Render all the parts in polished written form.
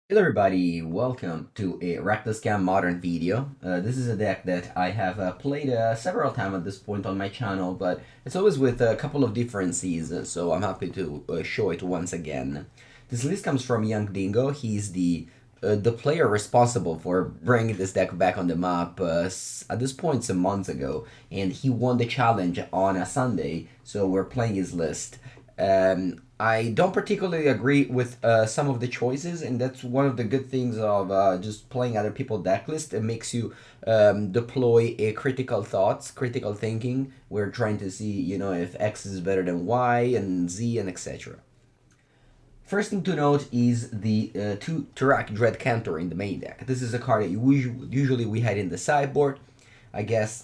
Hello everybody, welcome to a Rakdos Modern video. This is a deck that I have played several times at this point on my channel, but it's always with a couple of different seasons, so I'm happy to show it once again. This list comes from Young Dingo. He's the player responsible for bringing this deck back on the map at this point some months ago, and he won the challenge on a Sunday, so we're playing his list. I don't particularly agree with some of the choices, and that's one of the good things of just playing other people's deck list. It makes you deploy a critical thoughts, critical thinking. We're trying to see, if X is better than Y and Z and etc. First thing to note is the two Tourach Dread Cantor in the main deck. This is a card that usually we had in the sideboard. I guess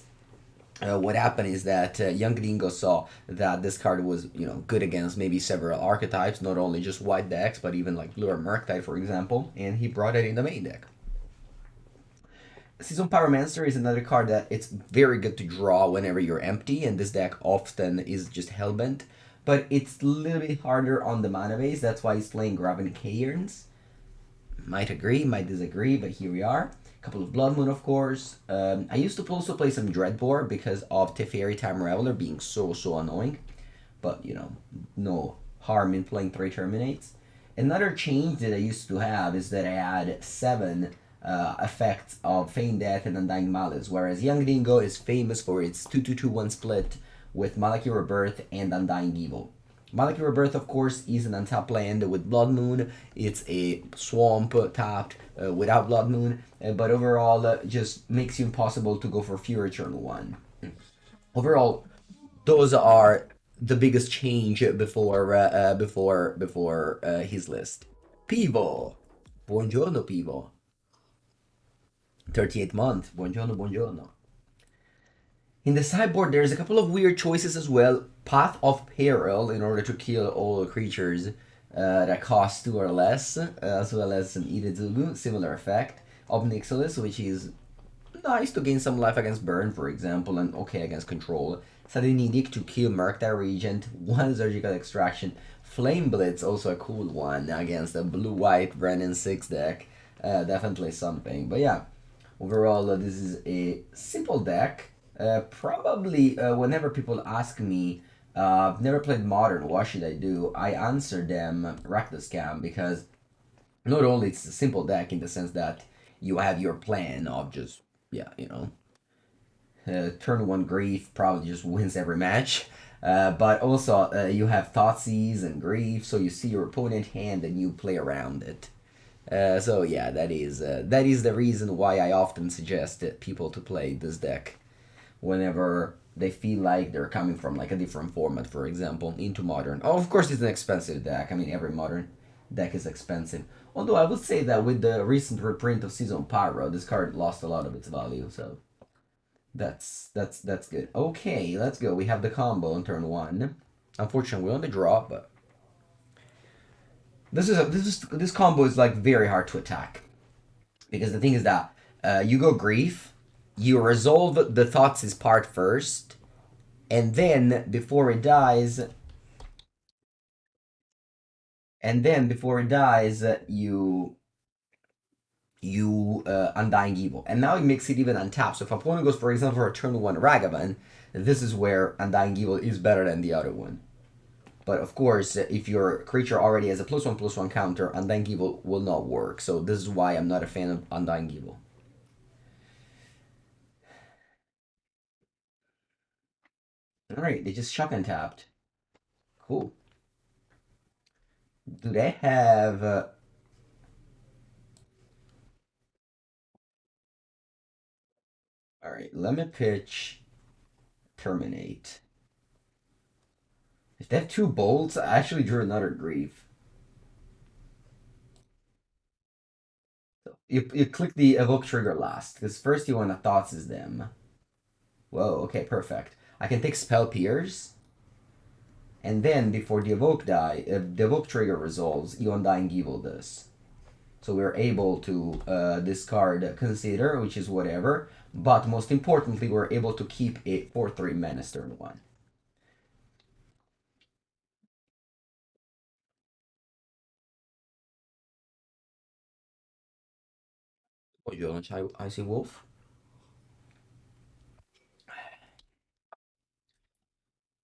what happened is that Young Dingo saw that this card was, good against maybe several archetypes, not only just white decks, but even like blue or Murktide, for example, and he brought it in the main deck. Seasoned Pyromancer is another card that it's very good to draw whenever you're empty, and this deck often is just Hellbent, but it's a little bit harder on the mana base, that's why he's playing Graven Cairns. Might agree, might disagree, but here we are. A couple of Blood Moon, of course. I used to also play some Dreadbore because of Teferi Time Reveler being so annoying. But, no harm in playing 3 Terminates. Another change that I used to have is that I had 7 effects of Feign Death and Undying Malice, whereas Young Dingo is famous for its 2-2-2-1 split with Malakir Rebirth and Undying Evil. Malakir Rebirth, of course, is an untapped land with Blood Moon. It's a swamp tapped without Blood Moon, but overall just makes you impossible to go for Fury turn 1. Overall, those are the biggest change before his list. Pivo. Buongiorno, Pivo. 38th month. Buongiorno, buongiorno. In the sideboard, there's a couple of weird choices as well. Path of Peril, in order to kill all creatures that cost 2 or less, as well as an Hidetsugu, similar effect. Ob Nixilis, which is nice to gain some life against Burn, for example, and okay against Control. Sudden Edict to kill Murktide Regent, 1 Surgical Extraction. Flame Blitz, also a cool one against a blue-white Brennan 6 deck. Definitely something. But yeah, overall, this is a simple deck. Probably whenever people ask me, I've never played Modern, what should I do? I answer them Rakdos because not only it's a simple deck in the sense that you have your plan of just, yeah, turn 1 Grief probably just wins every match. But also you have Thoughtseize and Grief, so you see your opponent hand and you play around it. So yeah, that is the reason why I often suggest people to play this deck whenever they feel like they're coming from like a different format, for example, into Modern. Oh, of course, it's an expensive deck. I mean, every Modern deck is expensive. Although I would say that with the recent reprint of Seasoned Pyro, this card lost a lot of its value, so that's good. Okay, let's go. We have the combo on turn 1. Unfortunately, we're on the draw, but this combo is like very hard to attack because the thing is that you go Grief, you resolve the Thoughtseize part first, and then before it dies, you Undying Evil, and now it makes it even untapped. So if opponent goes, for example, for a turn 1 Ragavan, this is where Undying Evil is better than the other one. But of course, if your creature already has a +1/+1 counter, Undying Evil will not work. So this is why I'm not a fan of Undying Evil. Alright, they just shock and tapped. Cool. Do they have... Alright, let me pitch Terminate. If they have 2 bolts, I actually drew another Grief. So you click the evoke trigger last, because first you want to Thoughtseize them. Whoa, okay, perfect. I can take Spell Pierce, and then before the the evoke trigger resolves, you Undying Evil this. So we're able to discard Consider, which is whatever, but most importantly, we're able to keep a 4/3 Menace turn 1. Oh, you launch Icy Wolf?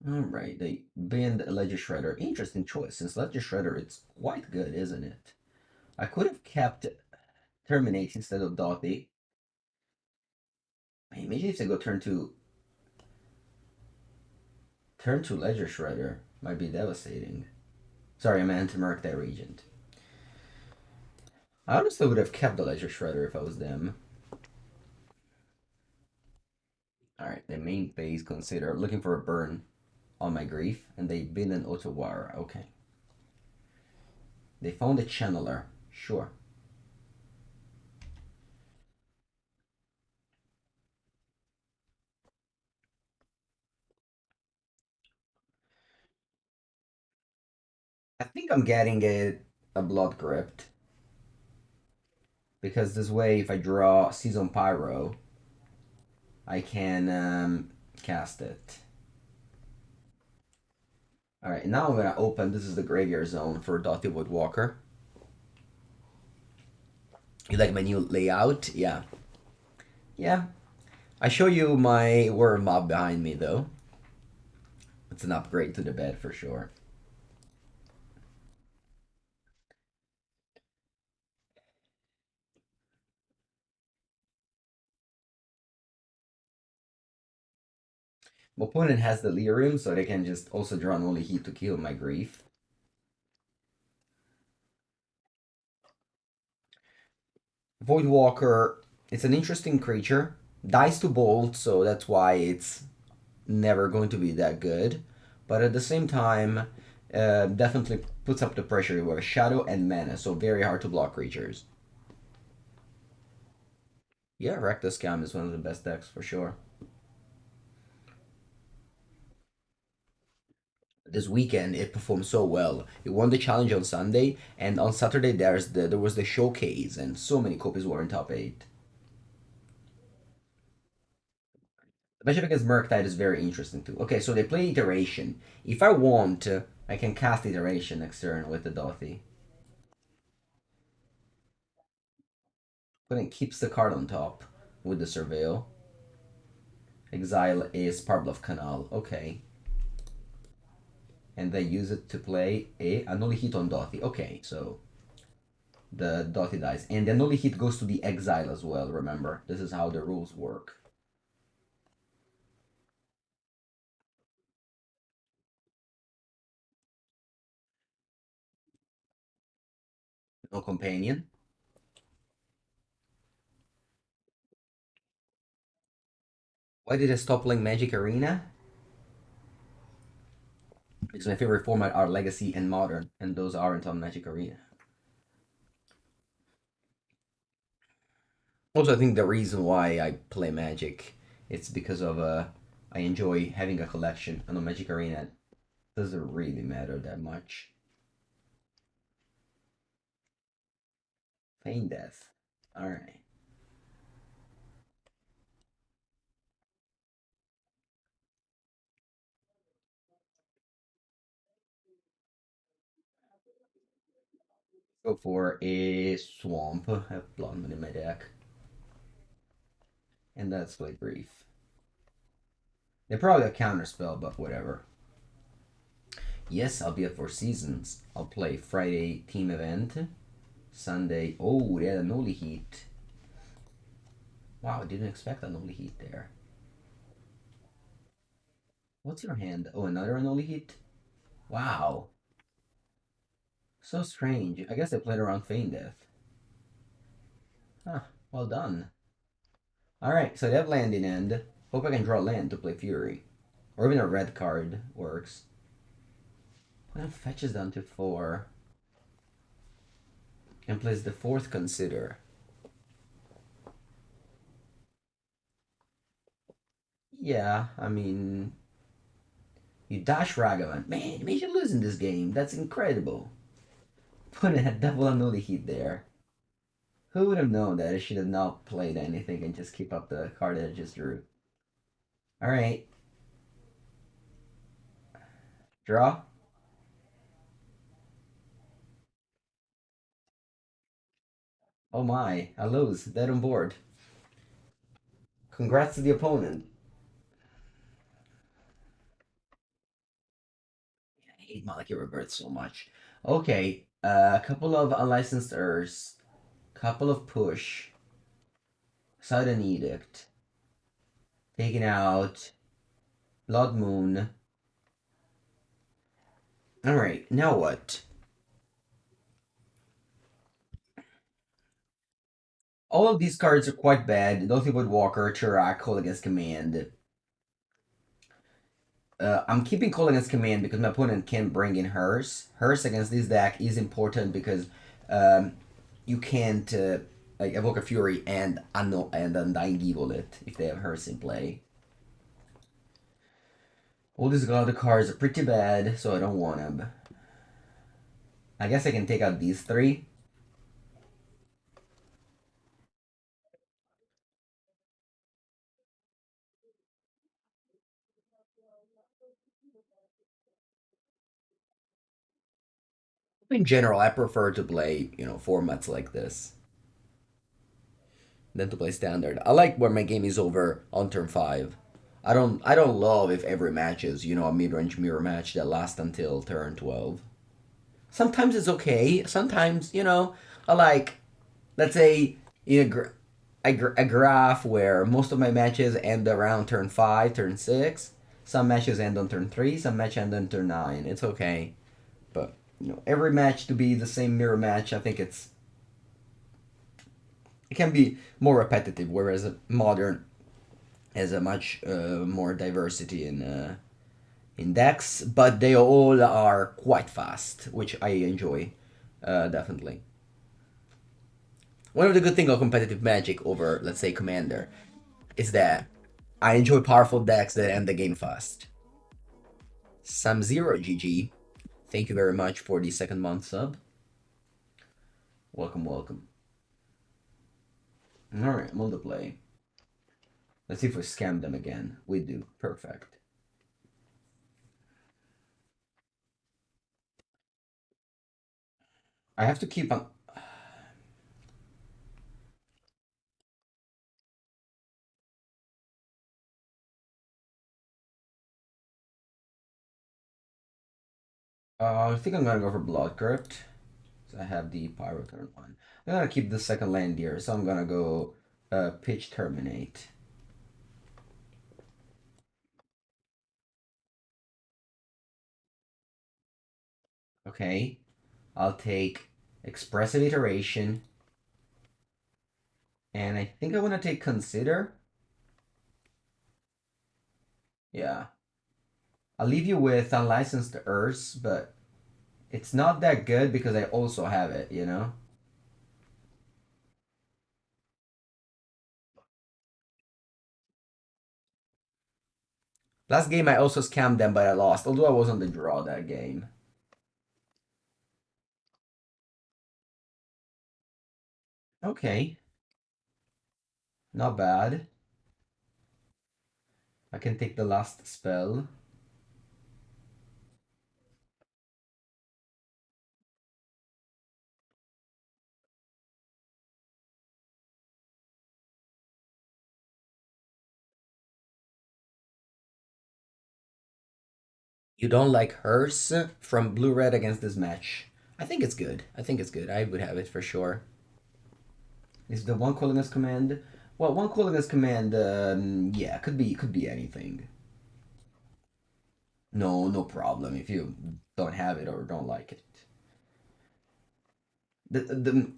Alright, they banned Ledger Shredder. Interesting choice, since Ledger Shredder it's quite good, isn't it? I could have kept Terminate instead of Dauthi. Imagine if they go turn to Ledger Shredder. Might be devastating. Sorry, I meant to Merc that Regent. I honestly would have kept the Ledger Shredder if I was them. Alright, the main phase consider looking for a burn on my grief, and they bin an Otawara. Okay. They found a channeler. Sure. I think I'm getting a Blood Crypt. Because this way, if I draw Seasoned Pyro, I can cast it. Alright, now I'm gonna open. This is the graveyard zone for Dauthi Voidwalker. You like my new layout? Yeah. Yeah. I show you my Worm Mob behind me, though. It's an upgrade to the bed for sure. My opponent has Delirium, so they can just also draw an only heat to kill my grief. Voidwalker, it's an interesting creature. Dies to bolt, so that's why it's never going to be that good. But at the same time, definitely puts up the pressure with Shadow and Mana, so very hard to block creatures. Yeah, Rakdos Scam is one of the best decks for sure. This weekend it performed so well. It won the challenge on Sunday, and on Saturday there was the showcase, and so many copies were in top eight. The matchup against Murktide is very interesting too. Okay, so they play Iteration. If I want, I can cast Iteration next turn with the Dauthi. But it keeps the card on top with the Surveil. Exile is Parbluff Canal. Okay. And then use it to play an only hit on Dauthi. Okay, so the Dauthi dies. And the only hit goes to the exile as well, remember. This is how the rules work. No companion. Why did I stop playing Magic Arena? Because my favorite format are Legacy and Modern, and those aren't on Magic Arena. Also, I think the reason why I play Magic, it's because of I enjoy having a collection, and on Magic Arena it doesn't really matter that much. Feign Death. Alright. Go for a Swamp. I have Blondman in my deck. And that's play Brief. They probably have Counterspell, but whatever. Yes, I'll be at Four Seasons. I'll play Friday team event. Sunday. Oh, they had a Noli Heat. Wow, I didn't expect a Noli Heat there. What's your hand? Oh, another Noli Heat? Wow. So strange. I guess they played around Feign Death. Huh, well done. Alright, so they have land in end. Hope I can draw land to play Fury. Or even a red card works. Well, fetches down to 4. And plays the fourth Consider. Yeah, I mean... You dash Ragavan. Man, imagine losing this game. That's incredible. Putting a double Anuli Heat there. Who would have known that I should have not played anything and just keep up the card that I just drew? Alright. Draw. Oh my, I lose. Dead on board. Congrats to the opponent. I hate Malakir Rebirth so much. Okay, a couple of unlicensed Urs, couple of push, Sudden Edict, taking out Blood Moon. Alright, now what? All of these cards are quite bad. Dauthi Voidwalker, Tourach, Kolaghan's Command. I'm keeping Kolaghan's Command because my opponent can bring in hers. Hers against this deck is important because um, you can't like evoke a Fury and Undying Evil it if they have hers in play. All these other cards are pretty bad, so I don't want them. I guess I can take out these three. In general, I prefer to play, formats like this than to play standard. I like when my game is over on turn 5. I don't love if every match is, a mid-range mirror match that lasts until turn 12. Sometimes it's okay. Sometimes, I like, let's say, a graph where most of my matches end around turn 5, turn 6. Some matches end on turn 3, some matches end on turn 9. It's okay. But, every match to be the same mirror match, I think it can be more repetitive, whereas modern has a much more diversity in decks, but they all are quite fast, which I enjoy, definitely. One of the good things of competitive Magic over, let's say, Commander, is that I enjoy powerful decks that end the game fast. Sam Zero GG, thank you very much for the second month sub. Welcome, welcome. Alright, multiplay. Let's see if we scam them again. We do. Perfect. I have to keep on. I think I'm gonna go for Blood Crypt. So I have the Pyro turn one. I'm gonna keep the second land here, so I'm gonna go pitch Terminate. Okay. I'll take Expressive Iteration. And I think I wanna take Consider. Yeah. I'll leave you with Unlicensed Earths, but it's not that good because I also have it. Last game I also scammed them, but I lost, although I was on the draw that game. Okay, not bad. I can take the last spell. You don't like hers from Blue Red against this match. I think it's good. I think it's good. I would have it for sure. Is the one calling us command? Well, one calling us command, yeah, could be anything. No, no problem if you don't have it or don't like it. The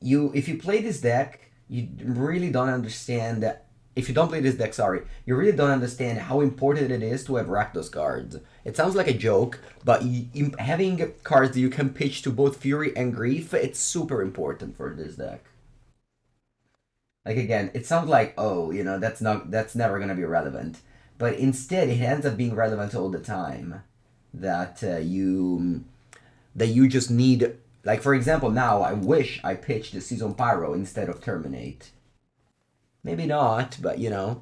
if you play this deck, you really don't understand that. If you don't play this deck, sorry, you really don't understand how important it is to have Rakdos cards. It sounds like a joke, but having cards that you can pitch to both Fury and Grief, it's super important for this deck. Like again, it sounds like, oh, that's never gonna be relevant, but instead it ends up being relevant all the time. That you just need, like, for example, now I wish I pitched the Seasoned Pyro instead of Terminate. Maybe not, but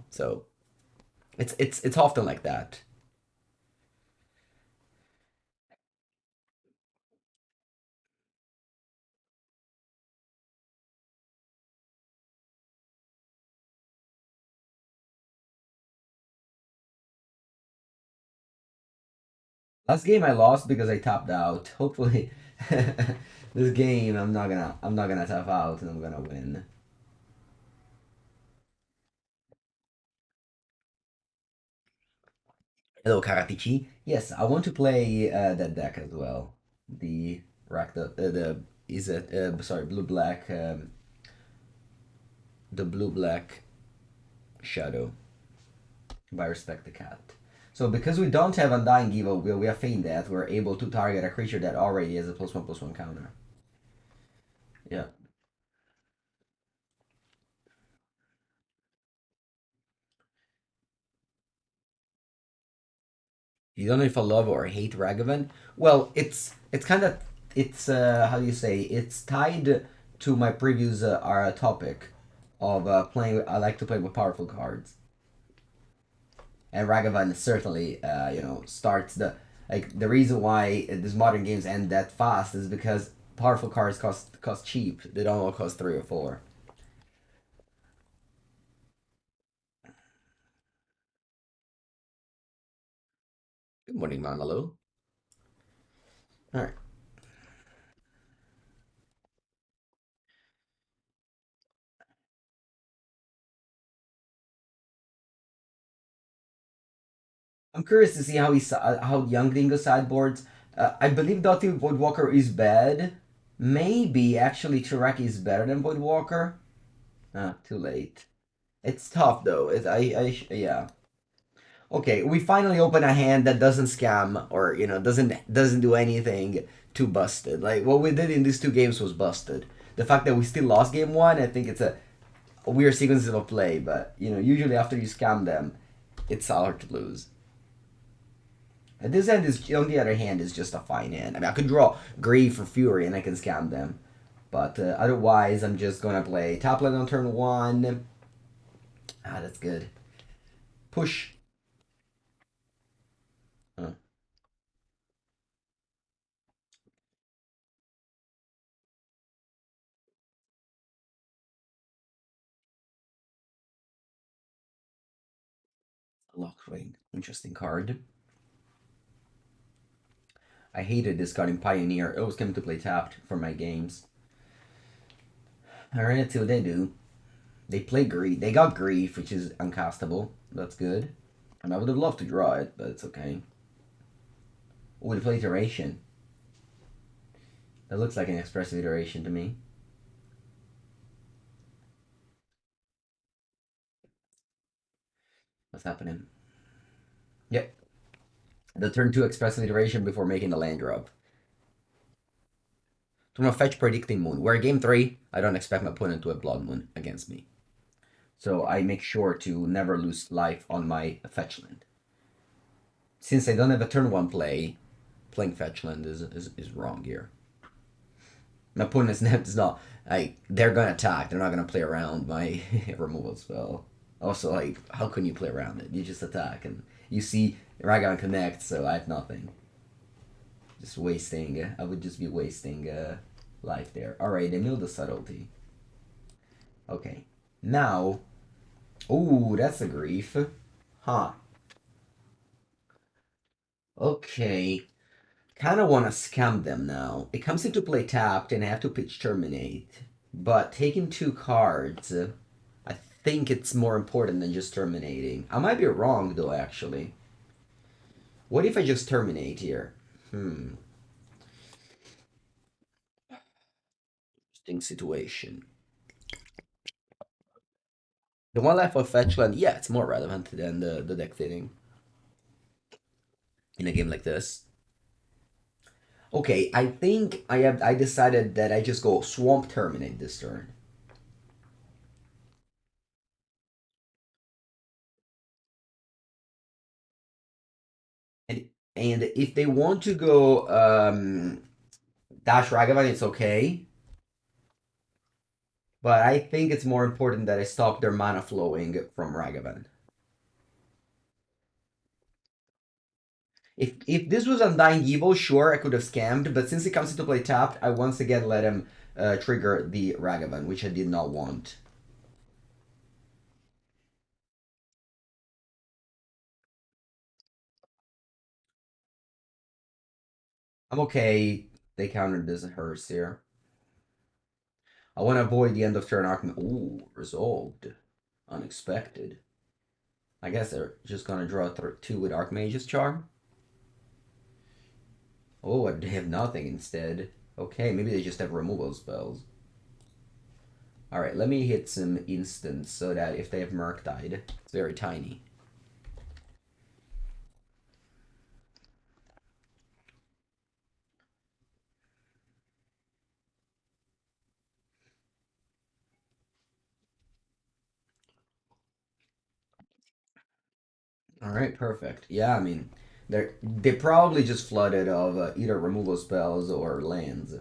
so it's often like that. Last game I lost because I tapped out. Hopefully, this game I'm not gonna tap out and I'm gonna win. Hello, Karatichi. Yes, I want to play that deck as well. The Rakdos, the is it sorry, blue black, the blue black shadow by Respect the Cat. So because we don't have Undying Evil, we have Feign Death, we're able to target a creature that already has a +1/+1 counter. Yeah. You don't know if I love or hate Ragavan? Well, it's kind of it's how do you say? It's tied to my previous topic of playing. I like to play with powerful cards, and Ragavan certainly starts the reason why these modern games end that fast is because powerful cards cost cheap. They don't all cost 3 or 4. Good morning, Manalo. All right. I'm curious to see how Young Dingo sideboards. I believe Dauthi Voidwalker is bad. Maybe actually Tourach is better than Voidwalker. Ah, too late. It's tough though. Yeah. Okay, we finally open a hand that doesn't scam or doesn't do anything too busted. Like what we did in these two games was busted. The fact that we still lost game one, I think it's a weird sequence of play. But usually after you scam them, it's hard to lose. And this hand is, on the other hand, is just a fine hand. I mean, I could draw Grief or Fury and I can scam them. But otherwise, I'm just going to play top lane on turn 1. Ah, that's good. Push. Uh, Locthwain. Interesting card. I hated discarding Pioneer. It always came to play tapped for my games. Alright, let's see what they do. They play Grief. They got Grief, which is uncastable. That's good. And I would have loved to draw it, but it's okay. Oh, they play Iteration. That looks like an expressive iteration to me. What's happening? Yep. The turn 2 expressive iteration before making the land drop. From a fetch predicting moon, where game 3, I don't expect my opponent to have blood moon against me. So I make sure to never lose life on my fetch land. Since I don't have a turn 1 play, playing fetch land is wrong here. My opponent's net is not they're gonna attack, they're not gonna play around my removal spell. Also, how can you play around it? You just attack and you see Ragavan connect, so I have nothing. Just wasting. I would just be wasting life there. Alright, they milled the subtlety. Okay. Now. Ooh, that's a grief. Huh. Okay. Kind of want to scam them now. It comes into play tapped and I have to pitch Terminate. But taking 2 cards, I think it's more important than just terminating. I might be wrong though, actually. What if I just terminate here? Interesting situation. The one life of Fetchland, yeah, it's more relevant than the deck fitting in a game like this. Okay, I think I decided that I just go Swamp Terminate this turn. And if they want to go Dash Ragavan, it's okay. But I think it's more important that I stop their mana flowing from Ragavan. If this was Undying Evil, sure, I could have scammed, but since it comes into play tapped, I once again let him trigger the Ragavan, which I did not want. I'm okay. They countered this hearse here. I want to avoid the end of turn arc. Ooh, resolved. Unexpected. I guess they're just gonna draw two with Archmage's Charm. Oh, they have nothing instead. Okay, maybe they just have removal spells. Alright, let me hit some instants so that if they have Murktide, it's very tiny. Alright, perfect. Yeah, I mean, they probably just flooded of either removal spells or lands.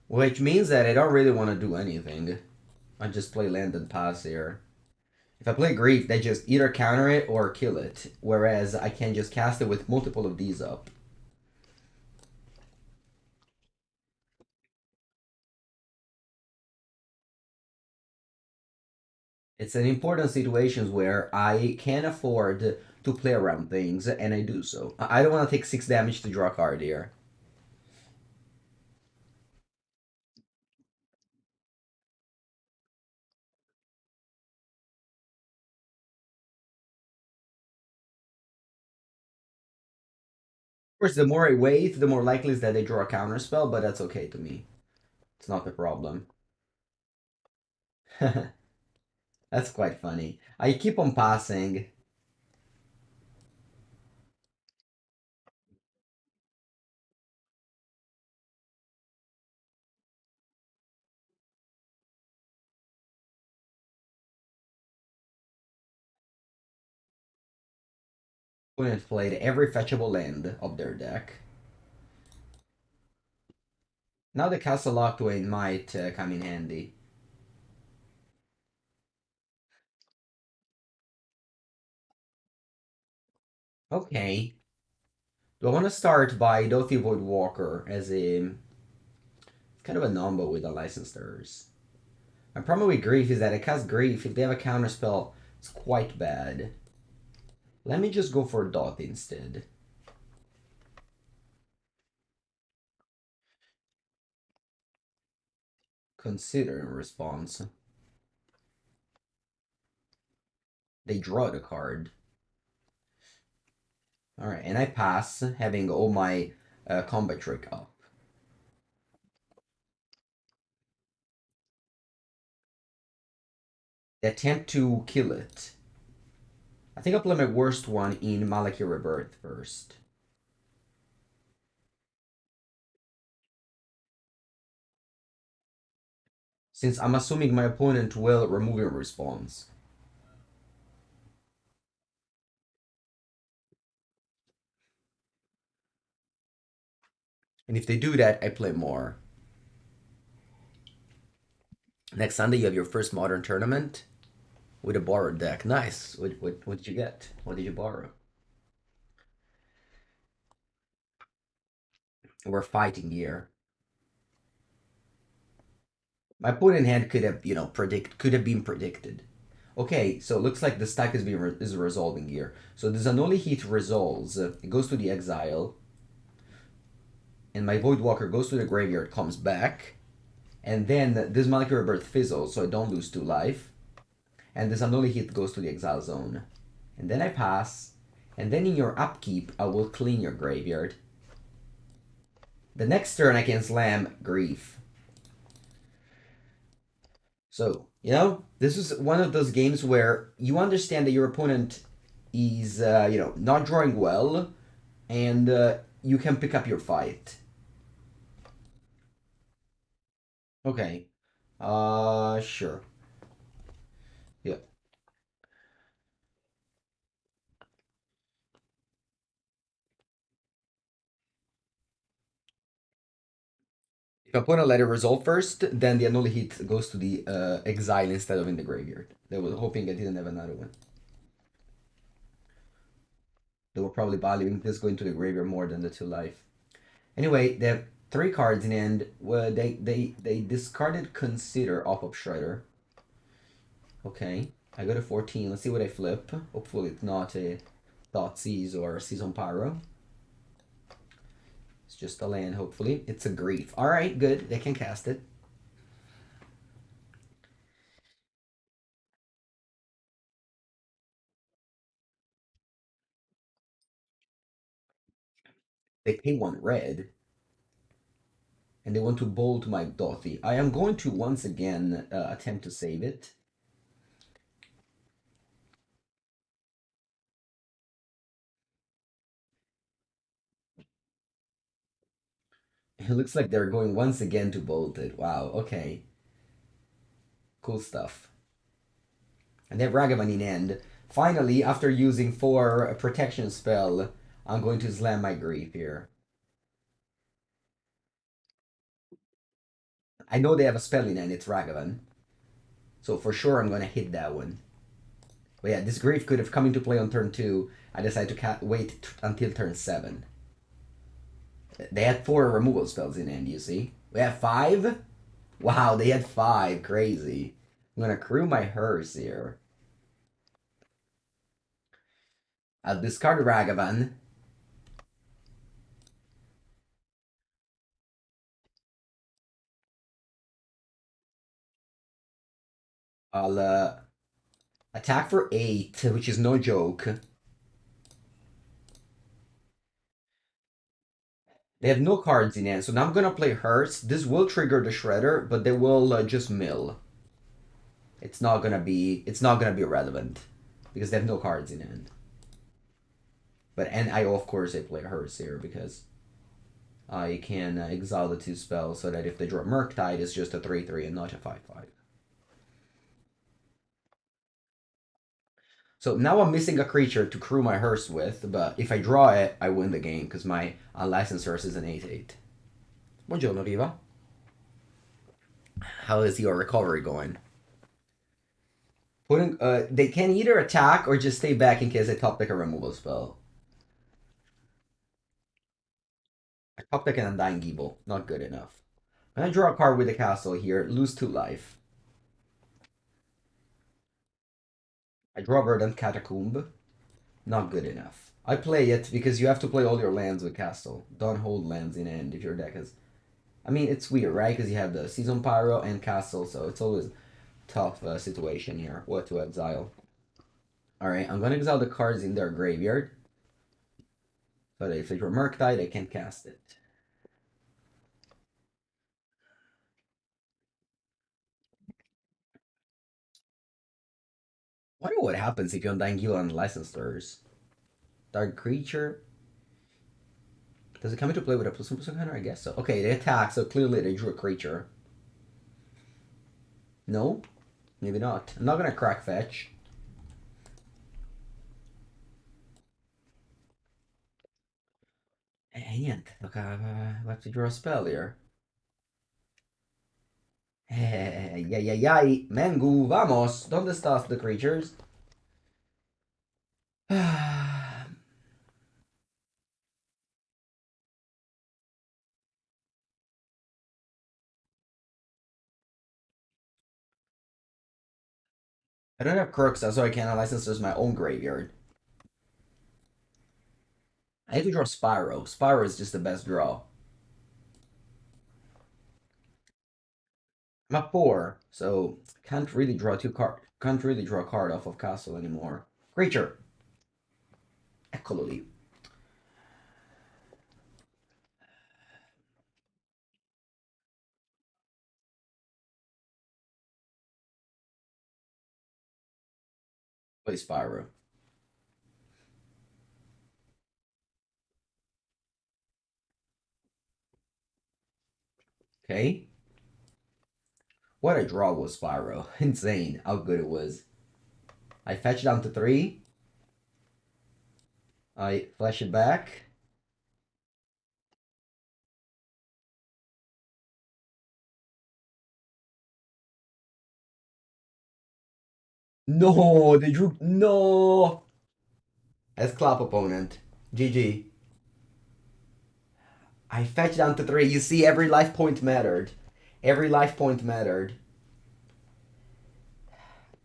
Which means that I don't really want to do anything. I just play land and pass here. If I play Grief, they just either counter it or kill it. Whereas I can just cast it with multiple of these up. It's an important situations where I can afford to play around things, and I do so. I don't want to take 6 damage to draw a card here. Of course, the more I wait, the more likely is that they draw a counter spell, but that's okay to me. It's not the problem. That's quite funny. I keep on passing. Opponent played every fetchable land of their deck. Now the Castle Locthwain might come in handy. Okay. Do I want to start by Dauthi Voidwalker as a kind of a number with the licensors? My problem with Grief is that it cast Grief. If they have a counter spell, it's quite bad. Let me just go for Dot instead. Consider in response. They draw the card. Alright, and I pass, having all my combat trick up. They attempt to kill it. I think I'll play my worst one in Malakir Rebirth first. Since I'm assuming my opponent will remove your response. And if they do that, I play more. Next Sunday, you have your first modern tournament with a borrowed deck. Nice. What did you get? What did you borrow? We're fighting here. My opponent hand could have, could have been predicted. Okay, so it looks like the stack is resolving here. So the Zanoli Heat resolves. It goes to the exile. And my Voidwalker goes to the graveyard, comes back. And then this Malakir Rebirth fizzles, so I don't lose 2 life. And the Zanoli Heat goes to the exile zone. And then I pass. And then in your upkeep, I will clean your graveyard. The next turn I can slam Grief. So, this is one of those games where you understand that your opponent is, not drawing well, and you can pick up your fight. Okay. Sure. Yeah. If opponent let it resolve first, then the Annuli Hit goes to the exile instead of in the graveyard. They were hoping I didn't have another one. They were probably valuing this going to the graveyard more than the 2 life. Anyway, they have 3 cards in hand. Well, they discarded Consider off of Shredder. Okay, I got a 14. Let's see what I flip. Hopefully it's not a Thoughtseize or Seasoned Pyro. It's just a land, hopefully. It's a grief. Alright, good. They can cast it. They pay 1 red. And they want to bolt my Dauthi. I am going to once again attempt to save it. It looks like they're going once again to bolt it. Wow, okay. Cool stuff. And they have Ragavan in end. Finally, after using 4 protection spell, I'm going to slam my grief here. I know they have a spell in end, it's Ragavan. So for sure I'm going to hit that one. But yeah, this grief could have come into play on turn 2. I decided to wait until turn 7. They had 4 removal spells in end, you see? We have 5? Wow, they had 5. Crazy. I'm going to crew my hearse here. I'll discard Ragavan. I'll attack for 8, which is no joke. They have no cards in hand, so now I'm gonna play Hearts. This will trigger the Shredder, but they will just mill. It's not gonna be relevant because they have no cards in hand. And I of course I play Hearts here because I can exile the 2 spells so that if they draw Murktide, it's just a 3/3 and not a 5/5. So now I'm missing a creature to crew my hearse with, but if I draw it, I win the game because my unlicensed hearse is an 8/8. Buongiorno, Riva. How is your recovery going? They can either attack or just stay back in case I top deck a removal spell. I top deck an Undying Evil, not good enough. I'm gonna draw a card with the castle here, lose 2 life. I draw Verdant Catacomb, not good enough. I play it because you have to play all your lands with castle. Don't hold lands in end if your deck has. I mean, it's weird, right? Because you have the Seasoned Pyro and castle, so it's always tough situation here. What to exile? Alright, I'm gonna exile the cards in their graveyard. But if they draw Murktide, I can't cast it. Wonder what happens if you Undying Evil on Licensors. Dark Creature. Does it come into play with a +1/+1 counter? I guess so. Okay, they attack, so clearly they drew a creature. No? Maybe not. I'm not gonna crack fetch. Niente, I have to draw a spell here. Yay, Mengu, vamos! ¿Dónde estás, the creatures? I don't have Crooks, so I can't license as my own graveyard. I have to draw Spyro. Spyro is just the best draw. I'm at 4, so can't really draw can't really draw a card off of castle anymore. Creature. Eccolo lì. Play Spyro. Okay. What a draw was Spyro. Insane how good it was. I fetch down to 3. I flash it back. No, they drew. No! As clap opponent. GG. I fetch down to 3. You see, every life point mattered. Every life point mattered.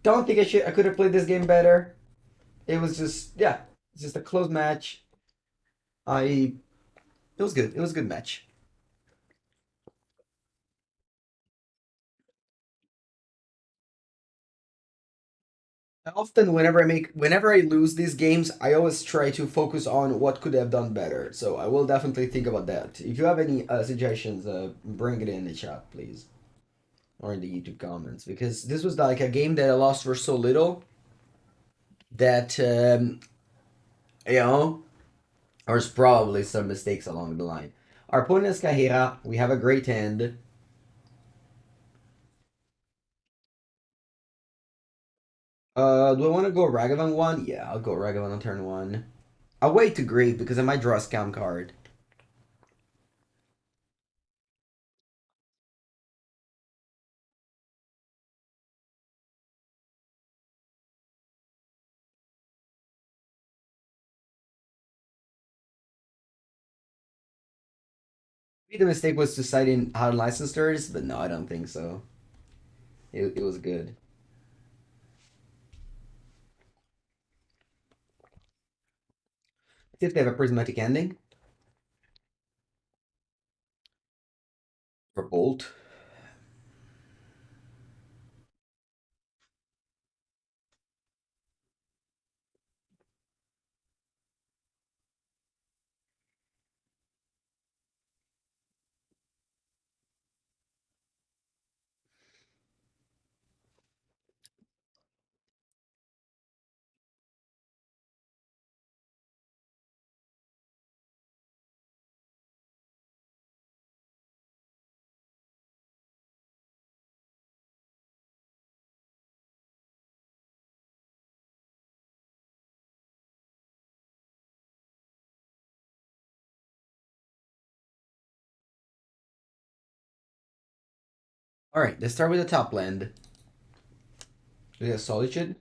Don't think I could have played this game better. It was just, yeah, it's just a close match. I It was good. It was a good match. Often, whenever I lose these games, I always try to focus on what could have done better. So I will definitely think about that. If you have any suggestions, bring it in the chat, please, or in the YouTube comments, because this was like a game that I lost for so little that you know there's probably some mistakes along the line. Our opponent is Kahira. We have a great hand. Do I want to go Ragavan one? Yeah, I'll go Ragavan on turn one. I'll wait to Grave because I might draw a scam card. Maybe the mistake was to cite in how licensed, but no, I don't think so. It was good. See if they have a prismatic ending for Bolt. All right, let's start with the top land. We have Solitude.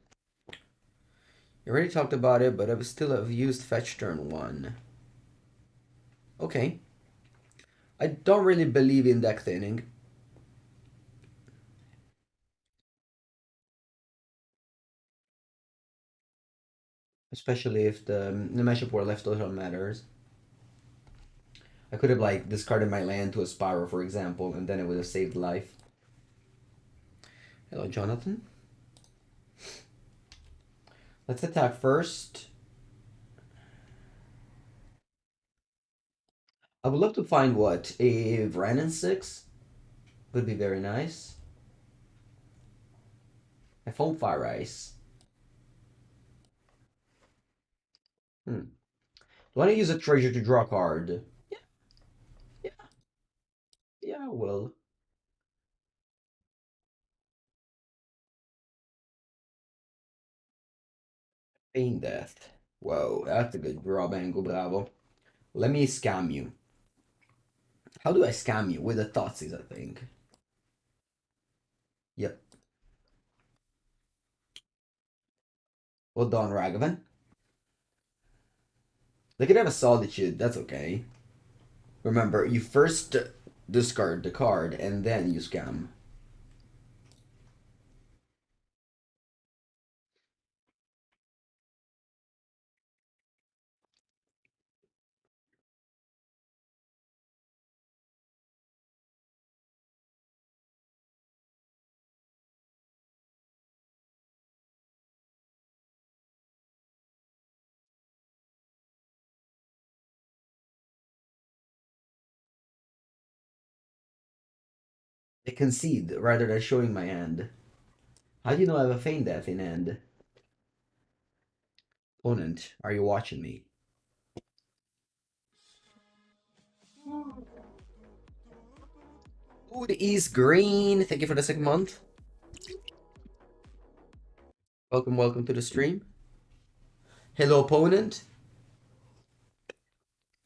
You already talked about it, but I was still have used fetch turn one. Okay. I don't really believe in deck thinning. Especially if the matchup were left total matters. I could have like discarded my land to a Spyro, for example, and then it would have saved life. Hello, Jonathan. Let's attack first. I would love to find what? A Vran 6 would be very nice. A Foam Fire Ice. Hmm. Do I want to use a treasure to draw a card? Yeah, yeah, yeah, well. Feign Death. Whoa, that's a good draw, Bango, bravo. Let me scam you. How do I scam you? With a Thoughtseize, I think. Yep. Well done, Ragavan. They could have a Solitude, that's okay. Remember, you first discard the card and then you scam. They concede rather than showing my hand. How do you know I have a Feign Death in hand? Opponent, are you watching me? Food is green. Thank you for the second month. Welcome, welcome to the stream. Hello, opponent.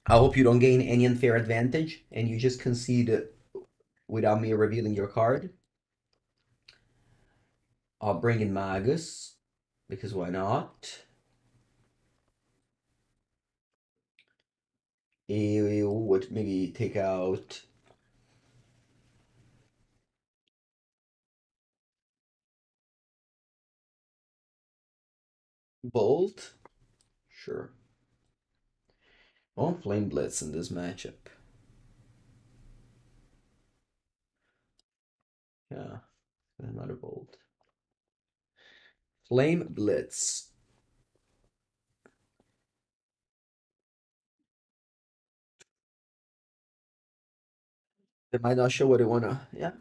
I hope you don't gain any unfair advantage and you just concede without me revealing your card. I'll bring in Magus, because why not? Would maybe take out Bolt. Sure. on Flame Blitz in this matchup. Yeah, another bolt. Flame Blitz. They might not show what they wanna. Yeah.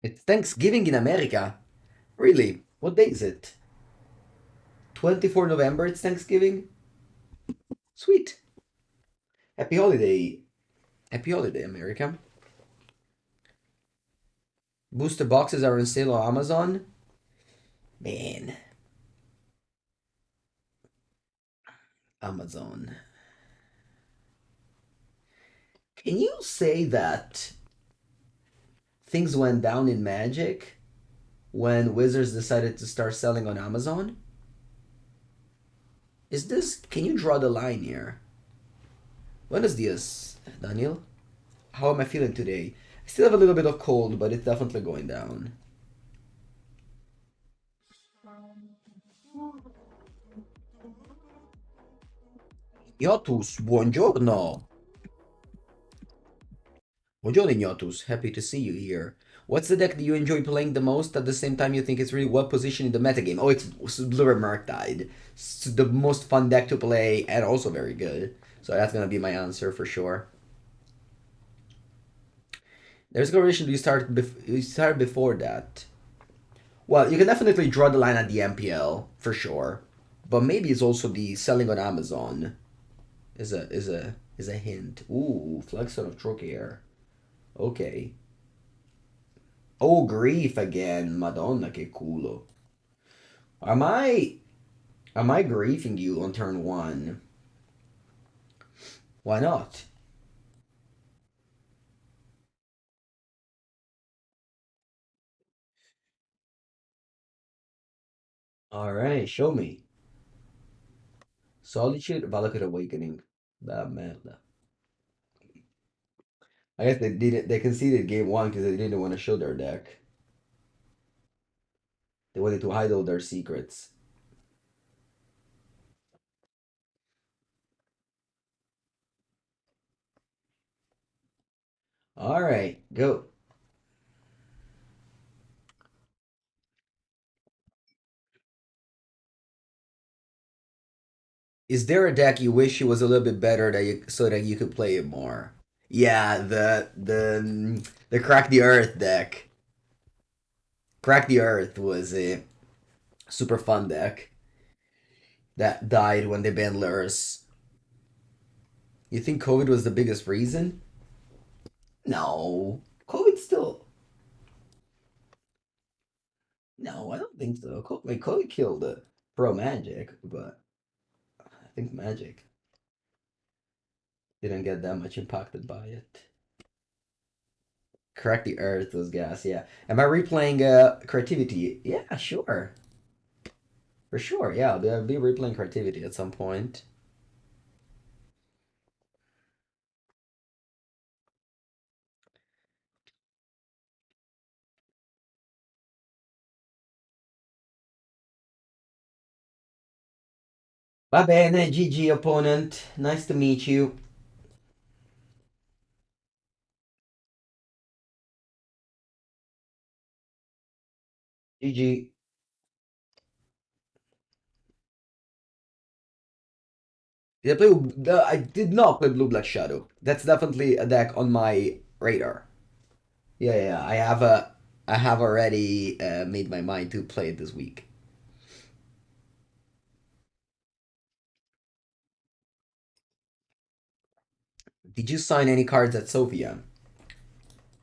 It's Thanksgiving in America. Really? What day is it? 24 November, it's Thanksgiving? Sweet. Happy holiday. Happy holiday, America. Booster boxes are on sale on Amazon. Man. Amazon. Can you say that things went down in Magic when Wizards decided to start selling on Amazon? Is this... Can you draw the line here? Buenos dias, Daniel. How am I feeling today? I still have a little bit of cold, but it's definitely going down. Yotus, buongiorno. Buongiorno, Ignotus. Happy to see you here. What's the deck that you enjoy playing the most at the same time you think it's really well positioned in the metagame? Oh, it's Blue Murktide. It's the most fun deck to play and also very good. So that's going to be my answer for sure. There's a correlation you start before that. Well, you can definitely draw the line at the MPL for sure. But maybe it's also the selling on Amazon is a hint. Ooh, Flexon of Trocaire. Okay. Oh, grief again. Madonna che culo. Am I griefing you on turn 1? Why not? Alright, show me. Solitude, Valakut Awakening. Da merda. I guess they conceded game 1 because they didn't want to show their deck. They wanted to hide all their secrets. Alright, go. Is there a deck you wish it was a little bit better so that you could play it more? Yeah, the Crack the Earth deck. Crack the Earth was a super fun deck that died when they banned Lurrus. You think COVID was the biggest reason? No. COVID still. No, I don't think so. COVID killed pro Magic, but I think Magic didn't get that much impacted by it. Correct the Earth was gas, yeah. Am I replaying Creativity? Yeah, sure. For sure, yeah. I'll be replaying Creativity at some point. Va bene, GG opponent. Nice to meet you. GG. I did not play Blue Black Shadow. That's definitely a deck on my radar. Yeah, yeah. I have already made my mind to play it this week. Did you sign any cards at Sofia?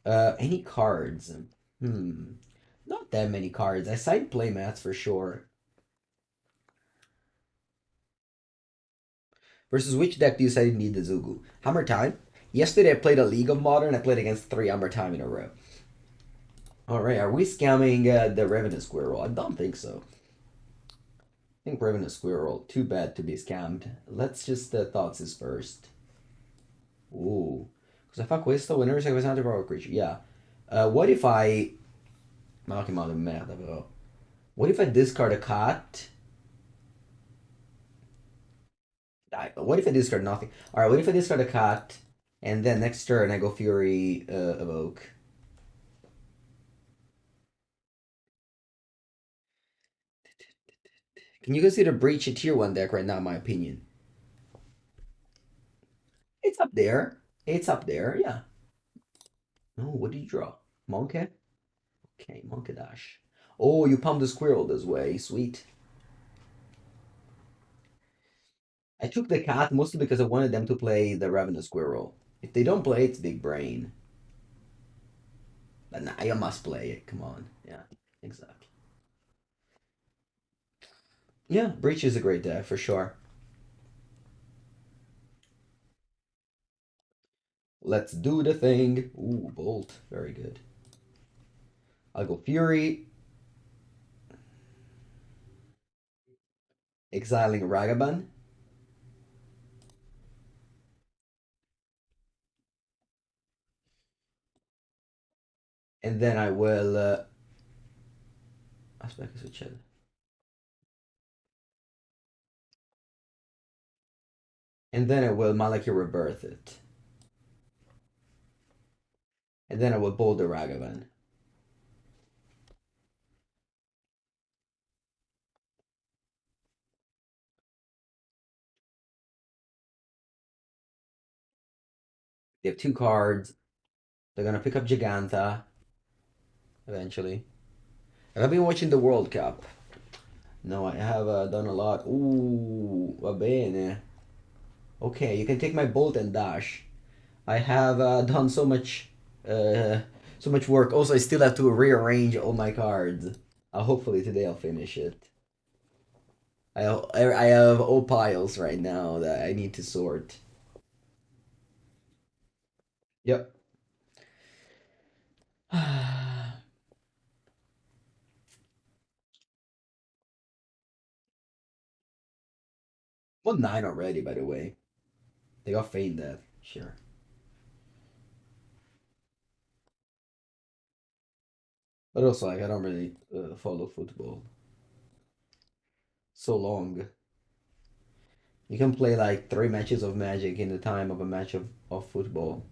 Any cards? Hmm. Not that many cards. I signed playmats for sure. Versus which deck do you say you need the Zugu? Hammer Time? Yesterday I played a League of Modern. I played against 3 Hammer Time in a row. Alright, are we scamming the Revenant Squirrel? I don't think so. I think Revenant Squirrel, too bad to be scammed. Let's just Thoughtseize first. Ooh. Cosa fa questo? Whenever sacrifice another power creature. Yeah. What if I... Ma che modo di merda però. What if I discard a cat? What if I discard nothing? Alright, what if I discard a cat, and then next turn I go Fury Evoke? Can you consider Breach a tier 1 deck right now, in my opinion? It's up there. It's up there, yeah. Oh, what did you draw? Monkey? Okay, Monkey Dash. Oh, you pumped the squirrel this way. Sweet. I took the cat mostly because I wanted them to play the Ravenous Squirrel. If they don't play, it's big brain. But nah, you must play it. Come on. Yeah, exactly. Yeah, Breach is a great deck for sure. Let's do the thing. Ooh, Bolt. Very good. I'll go Fury. Exiling Ragavan. And then I will... Aspetta che succede. And then I will Malakir Rebirth it. And then I will Boulder Ragavan. They have 2 cards. They're gonna pick up Giganta eventually. I've been watching the World Cup. No, I have done a lot. Ooh, va bene. Okay, you can take my Bolt and Dash. I have done uh, so much work. Also, I still have to rearrange all my cards. Hopefully today I'll finish it. I have all piles right now that I need to sort. Yep. Well, 9 already, by the way. They got Feign Death, sure. But also, like, I don't really follow football. So long. You can play like 3 matches of Magic in the time of a match of football.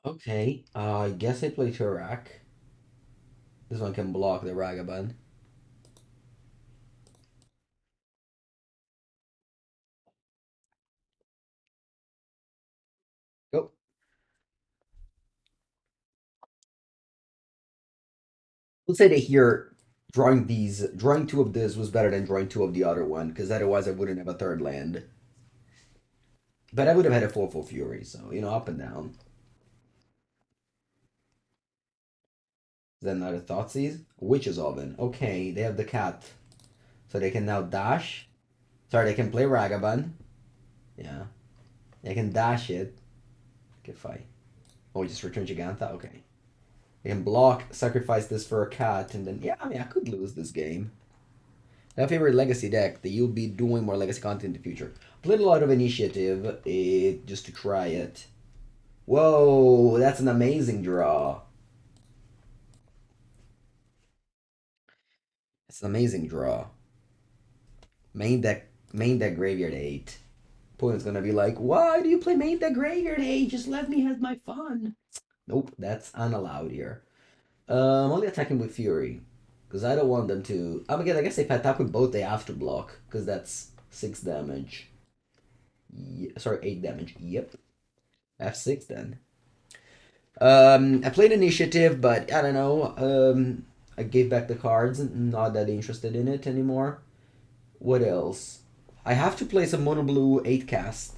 Okay, I guess I play Tourach. This one can block the Ragavan. Go. Let's say that here, drawing 2 of this was better than drawing 2 of the other one, because otherwise I wouldn't have a third land. But I would have had a 4/4 Fury, so, up and down. Then another Thoughtseize. Witch's Oven. Okay, they have the cat. So they can now dash. Sorry, they can play Ragavan. Yeah. They can dash it. Get fight. Oh, just return Giganta? Okay. They can block, sacrifice this for a cat, and then, yeah, I mean, I could lose this game. My favorite Legacy deck that you'll be doing more Legacy content in the future. Played a lot of Initiative just to try it. Whoa, that's an amazing draw. It's an amazing draw. Main deck Graveyard 8. Opponent's gonna be like, why do you play main deck Graveyard 8? Just let me have my fun. Nope, that's unallowed here. I'm only attacking with Fury. Because I don't want them to... Again, I guess if I attack with both, they have to block. Because that's 6 damage. Sorry, 8 damage. Yep. F6 then. I played Initiative, but I don't know. I gave back the cards. Not that interested in it anymore. What else? I have to play some Mono Blue 8 cast.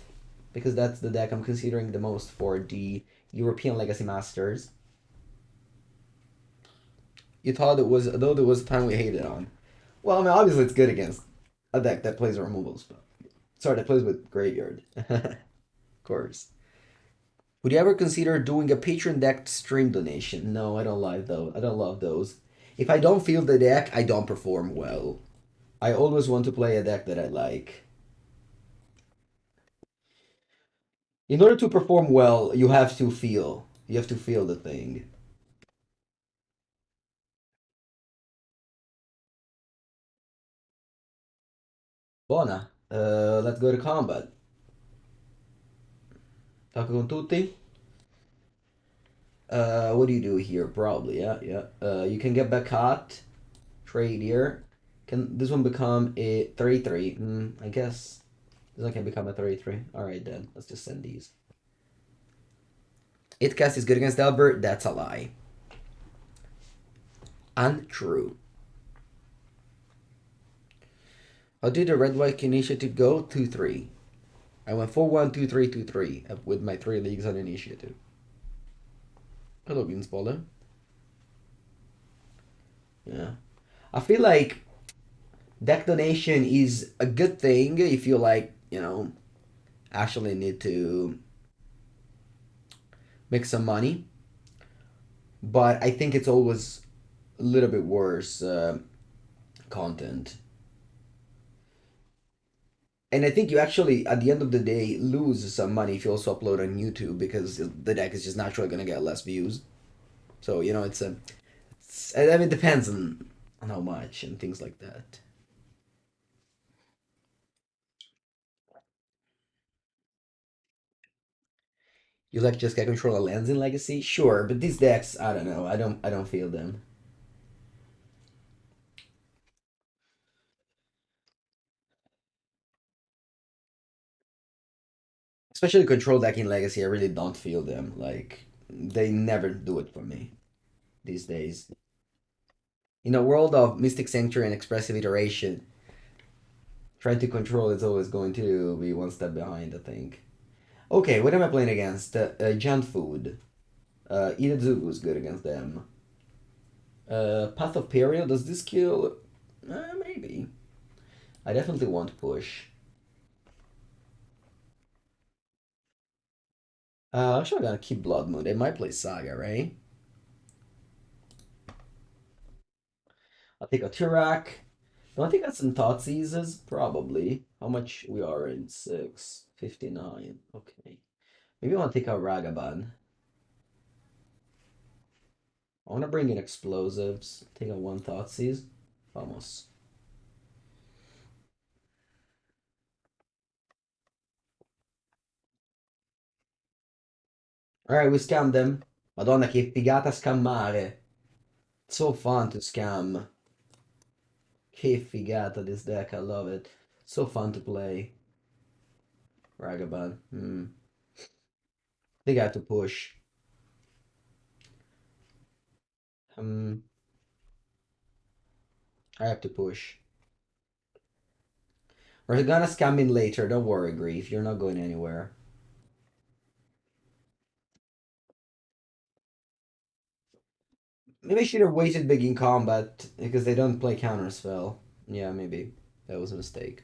Because that's the deck I'm considering the most for the European Legacy Masters. You thought it was, though there was a time we hated on. Well, I mean, obviously it's good against a deck that plays removals, but sorry, that plays with Graveyard. Of course. Would you ever consider doing a Patreon deck stream donation? No, I don't like those. I don't love those. If I don't feel the deck, I don't perform well. I always want to play a deck that I like. In order to perform well, you have to feel. You have to feel the thing. Buona. Let's go to combat. Taco con tutti. What do you do here? Probably, yeah, yeah. You can get back hot. Trade here. Can this one become a 3-3? I guess this one can become a 3-3. Alright then, let's just send these. It cast is good against Albert. That's a lie. Untrue. How did the Red White initiative go? 2-3. I went 4-1, 2-3, 2-3 with my 3 leagues on initiative. Hello, Beansballer. Yeah. I feel like deck donation is a good thing if you like, actually need to make some money. But I think it's always a little bit worse content. And I think you actually, at the end of the day, lose some money if you also upload on YouTube because the deck is just naturally going to get less views. So, I mean, it depends on how much and things like that. You like just get control of lands in Legacy? Sure, but these decks, I don't know. I don't feel them. Especially control deck in Legacy, I really don't feel them. Like they never do it for me these days. In a world of Mystic Sanctuary and Expressive Iteration, trying to control is always going to be one step behind, I think. Okay, what am I playing against? Giant Food. Hidetsugu is good against them. Path of Peril, does this kill? Maybe. I definitely want push. Actually, I'm gonna keep Blood Moon. They might play Saga, right? I'll take a Tourach. Do I think that's some Thoughtseizes? Probably. How much we are in? 659. Okay. Maybe I want to take out Ragavan. I want to bring in explosives. Take out one Thoughtseize. Almost. Alright, we scammed them. Madonna, che figata scammare. It's so fun to scam. Che figata this deck. I love it. So fun to play. Ragavan. I think I have to push. Um, I have to push. We're gonna scam in later. Don't worry, Grief. You're not going anywhere. Maybe I should have waited big in combat because they don't play counterspell. Yeah, maybe. That was a mistake.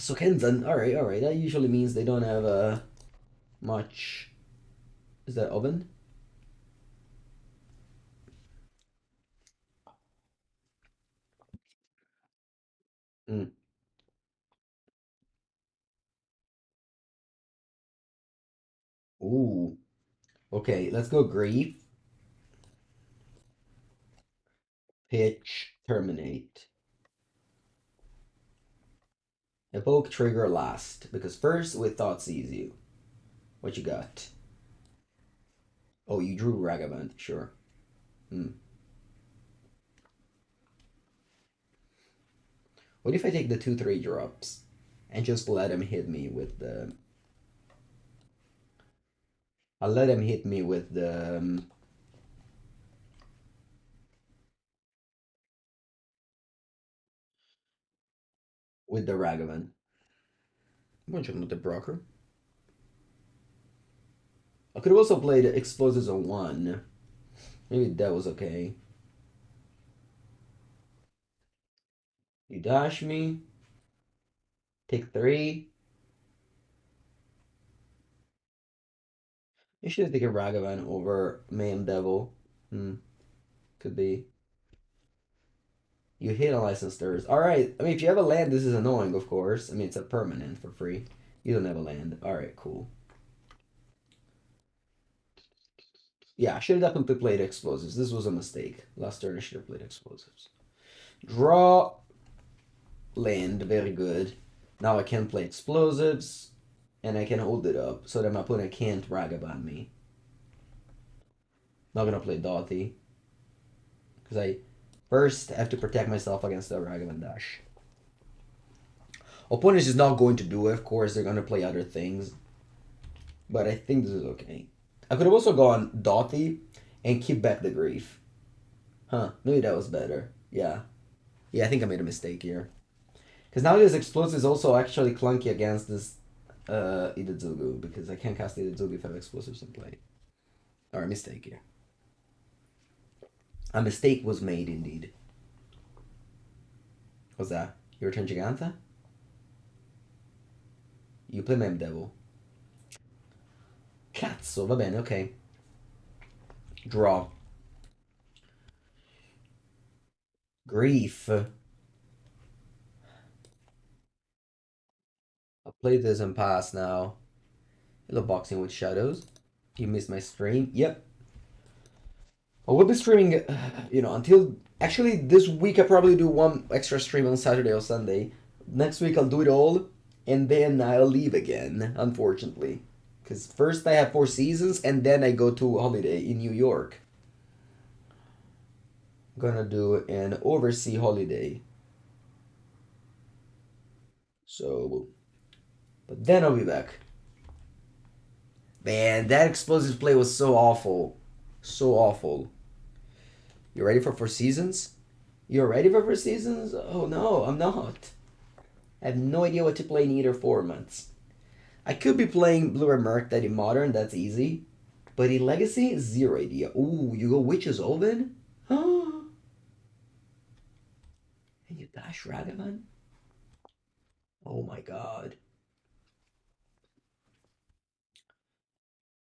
So Kenzan. Alright, alright. That usually means they don't have much. Is that oven? Mm. Ooh. Okay, let's go Grief. Pitch. Terminate. Evoke trigger last. Because first we thought sees you. What you got? Oh, you drew Ragavan. Sure. Hmm. What if I take the 2-3 drops and just let him hit me with the. I'll let him hit me with the. With the Ragavan. Bunch of the broker. I could have also played explosives on one. Maybe that was okay. You dash me. Take three. You should have taken Ragavan over Mayhem Devil. Hmm. Could be. You hate unlicensed stirs. Alright, I mean, if you have a land, this is annoying, of course. I mean, it's a permanent for free. You don't have a land. Alright, cool. Yeah, I should have definitely played explosives. This was a mistake. Last turn, I should have played explosives. Draw land, very good. Now I can play explosives, and I can hold it up so that my opponent can't Ragavan me. Not gonna play Dauthi, because I first have to protect myself against the Ragavan dash. Opponent is just not going to do it, of course, they're gonna play other things. But I think this is okay. I could have also gone Dauthi and keep back the grief. Huh, maybe that was better. Yeah. Yeah, I think I made a mistake here. Because now this explosive is also actually clunky against this Hidetsugu, because I can't cast Hidetsugu if I have explosives in play. Alright, mistake here. A mistake was made indeed. What's that? You return Gigantha? You play Mem Devil. Cazzo, va bene, ok. Draw. Grief. I'll play this and pass now. Hello, Boxing with Shadows. You missed my stream? Yep. I will be streaming, until... Actually, this week I probably do one extra stream on Saturday or Sunday. Next week I'll do it all, and then I'll leave again, unfortunately. Because first I have 4 seasons, and then I go to holiday in New York. I'm gonna do an overseas holiday. So... But then I'll be back. Man, that explosive play was so awful. So awful. You ready for 4 seasons? You're ready for 4 seasons? Oh no, I'm not. I have no idea what to play in either formats. I could be playing Blue and Merc that in Modern, that's easy. But in Legacy, zero idea. Ooh, you go Witch's Oven? Oh. And you dash Ragavan? Oh my god.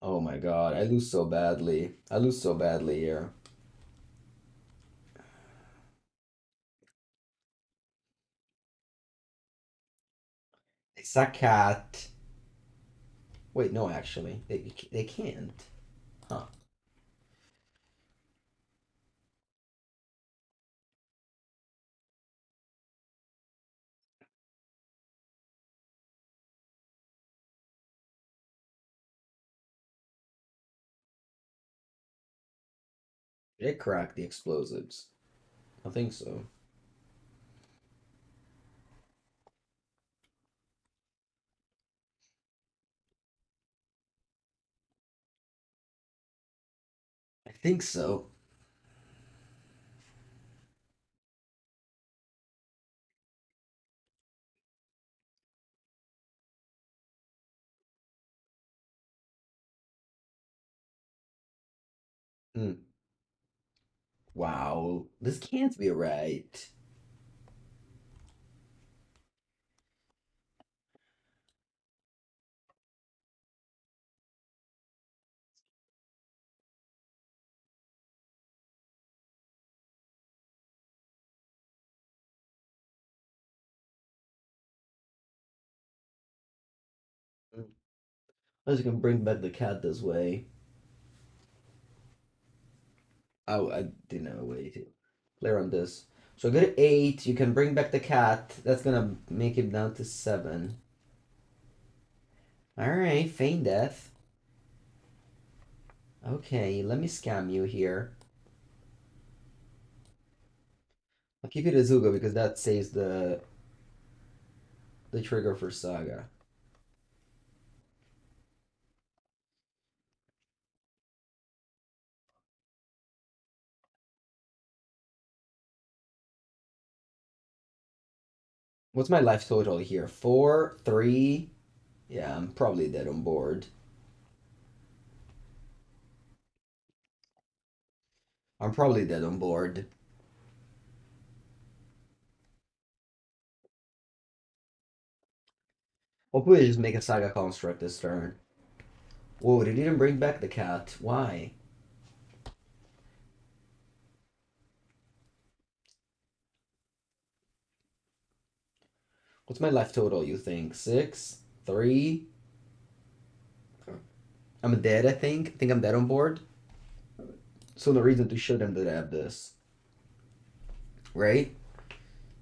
Oh my god, I lose so badly. I lose so badly here. It's a cat. Wait, no, actually. They can't. Huh. Did it crack the explosives? I think so. I think so. Hmm. Wow, this can't be right. Hmm. I was gonna bring back the cat this way. Oh, I didn't have a way to clear on this. So go to 8. You can bring back the cat. That's gonna make him down to 7. Alright, Feign Death. Okay, let me scam you here. I'll keep it as Zugo because that saves the trigger for Saga. What's my life total here? 4, 3. Yeah, I'm probably dead on board. I'm probably dead on board. Hopefully, just make a Saga construct this turn. Whoa, they didn't bring back the cat. Why? What's my life total, you think? 6? 3? I'm dead, I think. I think I'm dead on board. So no reason to show them that I have this. Right?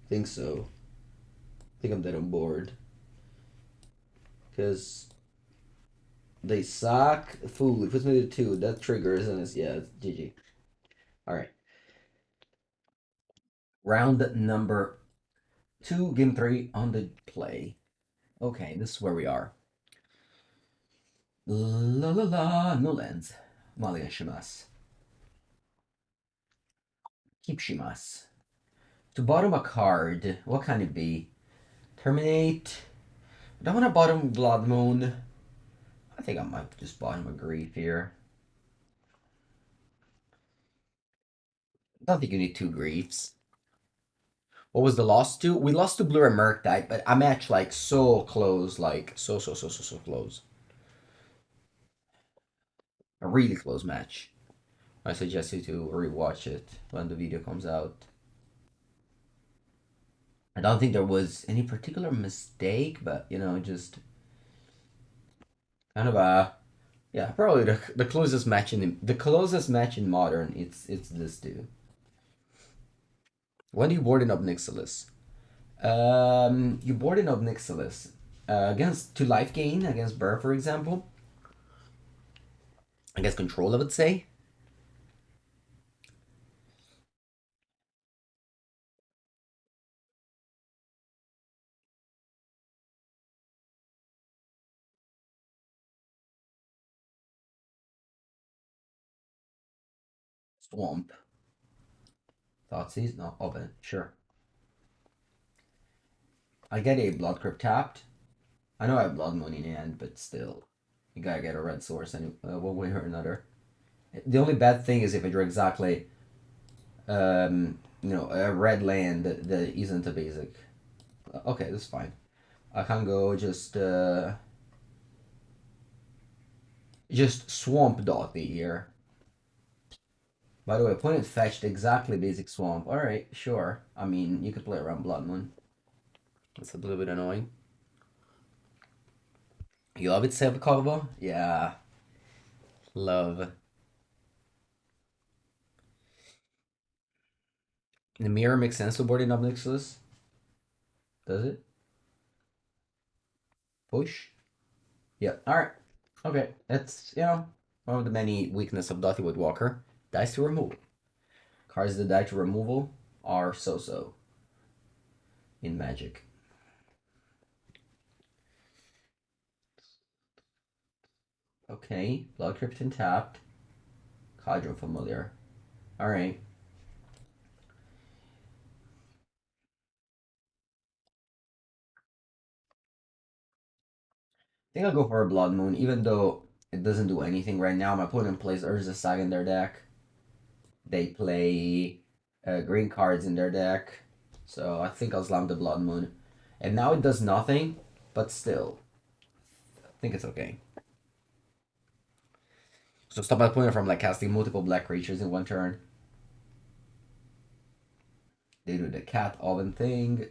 Think so. I think I'm dead on board. Because they suck. Food. It puts me to 2. That triggers and it's, yeah, it's GG. Alright. Round number 2, game 3 on the play. Okay, this is where we are. La la la, no lands. Malian shimasu. Keep shimasu. To bottom a card, what can it be? Terminate. I don't want to bottom Blood Moon. I think I might just bottom a Grief here. I don't think you need 2 Griefs. What was the loss to? We lost to Blue and Murktide, but a match like so close, like so close. A really close match. I suggest you to rewatch it when the video comes out. I don't think there was any particular mistake, but you know, just kind of a yeah, probably the closest match in modern. It's this dude. When do you board in Ob Nixilis? You board in Ob Nixilis against to life gain against Burr, for example. Against control, I would say. Swamp. Thoughtseize? No, open. Sure. I get a Blood Crypt tapped. I know I have Blood Moon in hand, but still. You gotta get a red source any one way or another. The only bad thing is if I draw exactly you know, a red land that isn't a basic. Okay, that's fine. I can go just swamp Dauthi here. By the way, opponent fetched exactly basic swamp. Alright, sure. I mean, you could play around Blood Moon. That's a little bit annoying. You love it, Sevkova? Yeah. Love. The mirror makes sense to board in Ob Nixilis? Does it? Push? Yep. Alright. Okay. That's, you know, one of the many weaknesses of Dauthi Voidwalker. Dice to removal. Cards that die to removal are so-so in Magic. Okay. Blood Crypt tapped. Cadron Familiar. Alright. I think I'll go for a Blood Moon, even though it doesn't do anything right now. My opponent plays Urza Saga in their deck. They play green cards in their deck. So I think I'll slam the Blood Moon. And now it does nothing, but still. I think it's okay. So stop my opponent from like casting multiple black creatures in one turn. They do the cat oven thing.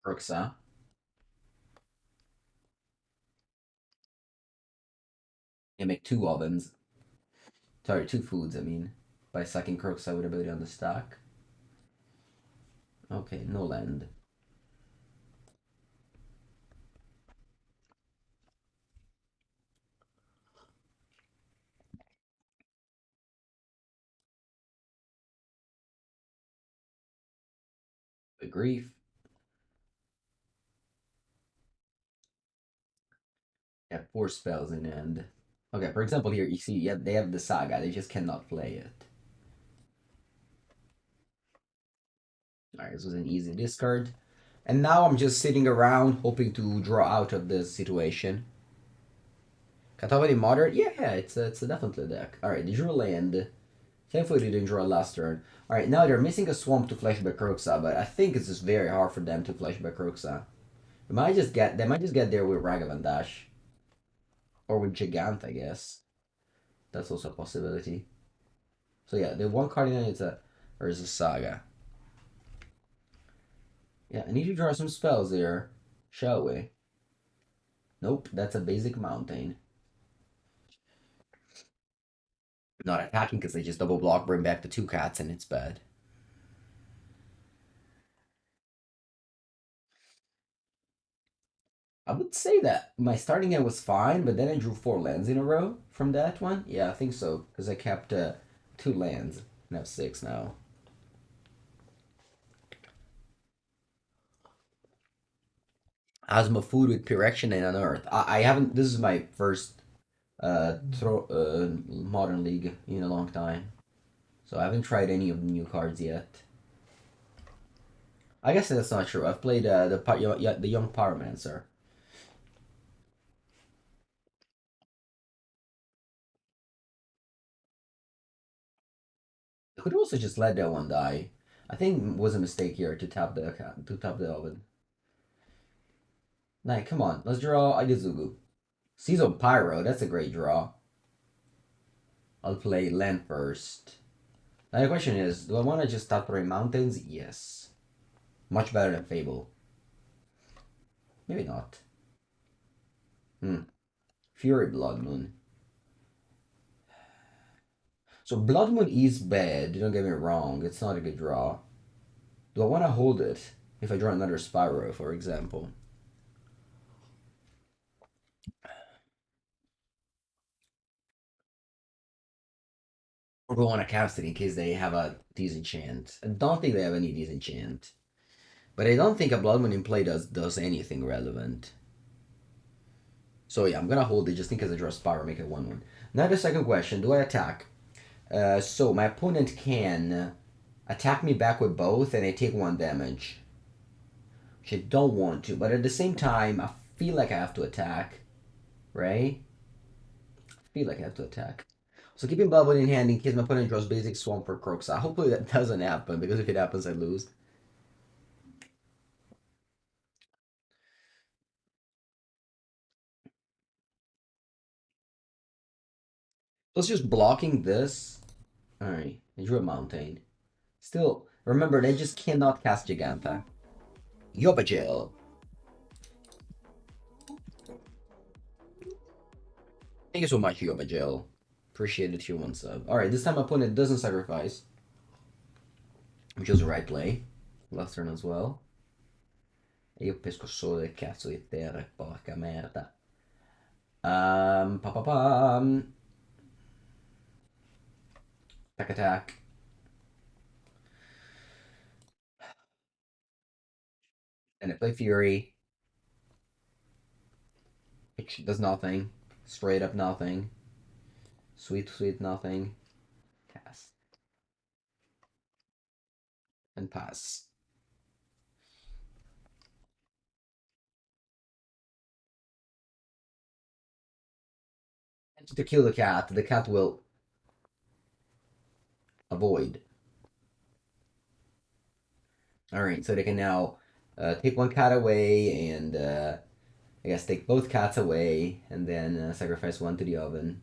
Urza. You make 2 ovens. Sorry, 2 foods, I mean. By sucking Urza with ability on the stack. Okay, no land. The grief. Yeah, 4 spells in hand. Okay, for example, here you see, yeah, they have the saga. They just cannot play it. Alright, this was an easy discard. And now I'm just sitting around hoping to draw out of this situation. Catavani Moderate? Yeah, it's definitely a deck. Alright, they drew a land. Thankfully they didn't draw last turn. Alright, now they're missing a swamp to flashback Urza, but I think it's just very hard for them to flashback Urza. They might just get there with Ragavan Dash. Or with Gigant, I guess. That's also a possibility. So yeah, the one card in it's a or is a Saga. Yeah, I need to draw some spells here, shall we? Nope, that's a basic mountain. Not attacking because they just double block, bring back the two cats, and it's bad. I would say that my starting hand was fine, but then I drew 4 lands in a row from that one. Yeah, I think so, because I kept 2 lands and I have 6 now. Asthma food with Pyrection and Unearth. I haven't. This is my first modern league in a long time, so I haven't tried any of the new cards yet. I guess that's not true. I've played the young Pyromancer. I could also just let that one die. I think it was a mistake here to tap the oven. Like, come on, let's draw Hidetsugu. Seasoned Pyro, that's a great draw. I'll play land first. Now the question is, do I want to just tap 3 mountains? Yes. Much better than Fable. Maybe not. Fury Blood Moon. So Blood Moon is bad, don't get me wrong. It's not a good draw. Do I want to hold it if I draw another Spyro, for example? Or do I want to cast it in case they have a disenchant? I don't think they have any disenchant. But I don't think a Blood Moon in play does anything relevant. So yeah, I'm gonna hold it just in case I draw Spyro, make it 1-1. Now the second question, do I attack? So my opponent can attack me back with both and I take 1 damage. Which I don't want to, but at the same time, I feel like I have to attack, right? I feel like I have to attack. So keeping Bloodwood in hand in case my opponent draws basic Swamp or Croxa. Hopefully that doesn't happen, because if it happens, I lose. So it's just blocking this. Alright, I drew a mountain. Still, remember, they just cannot cast Giganta. Yobajil. Thank you so much, Yobajil. Appreciate it, human sub. Alright, this time my opponent doesn't sacrifice, which is the right play. Last turn as well. E io pesco solo del cazzo di terra, porca merda. Pa pa pam. Attack attack. And I play Fury, which does nothing. Straight up nothing. Sweet, sweet nothing. Cast. And pass. And to kill the cat will avoid. Alright, so they can now take 1 cat away and I guess take both cats away and then sacrifice 1 to the oven.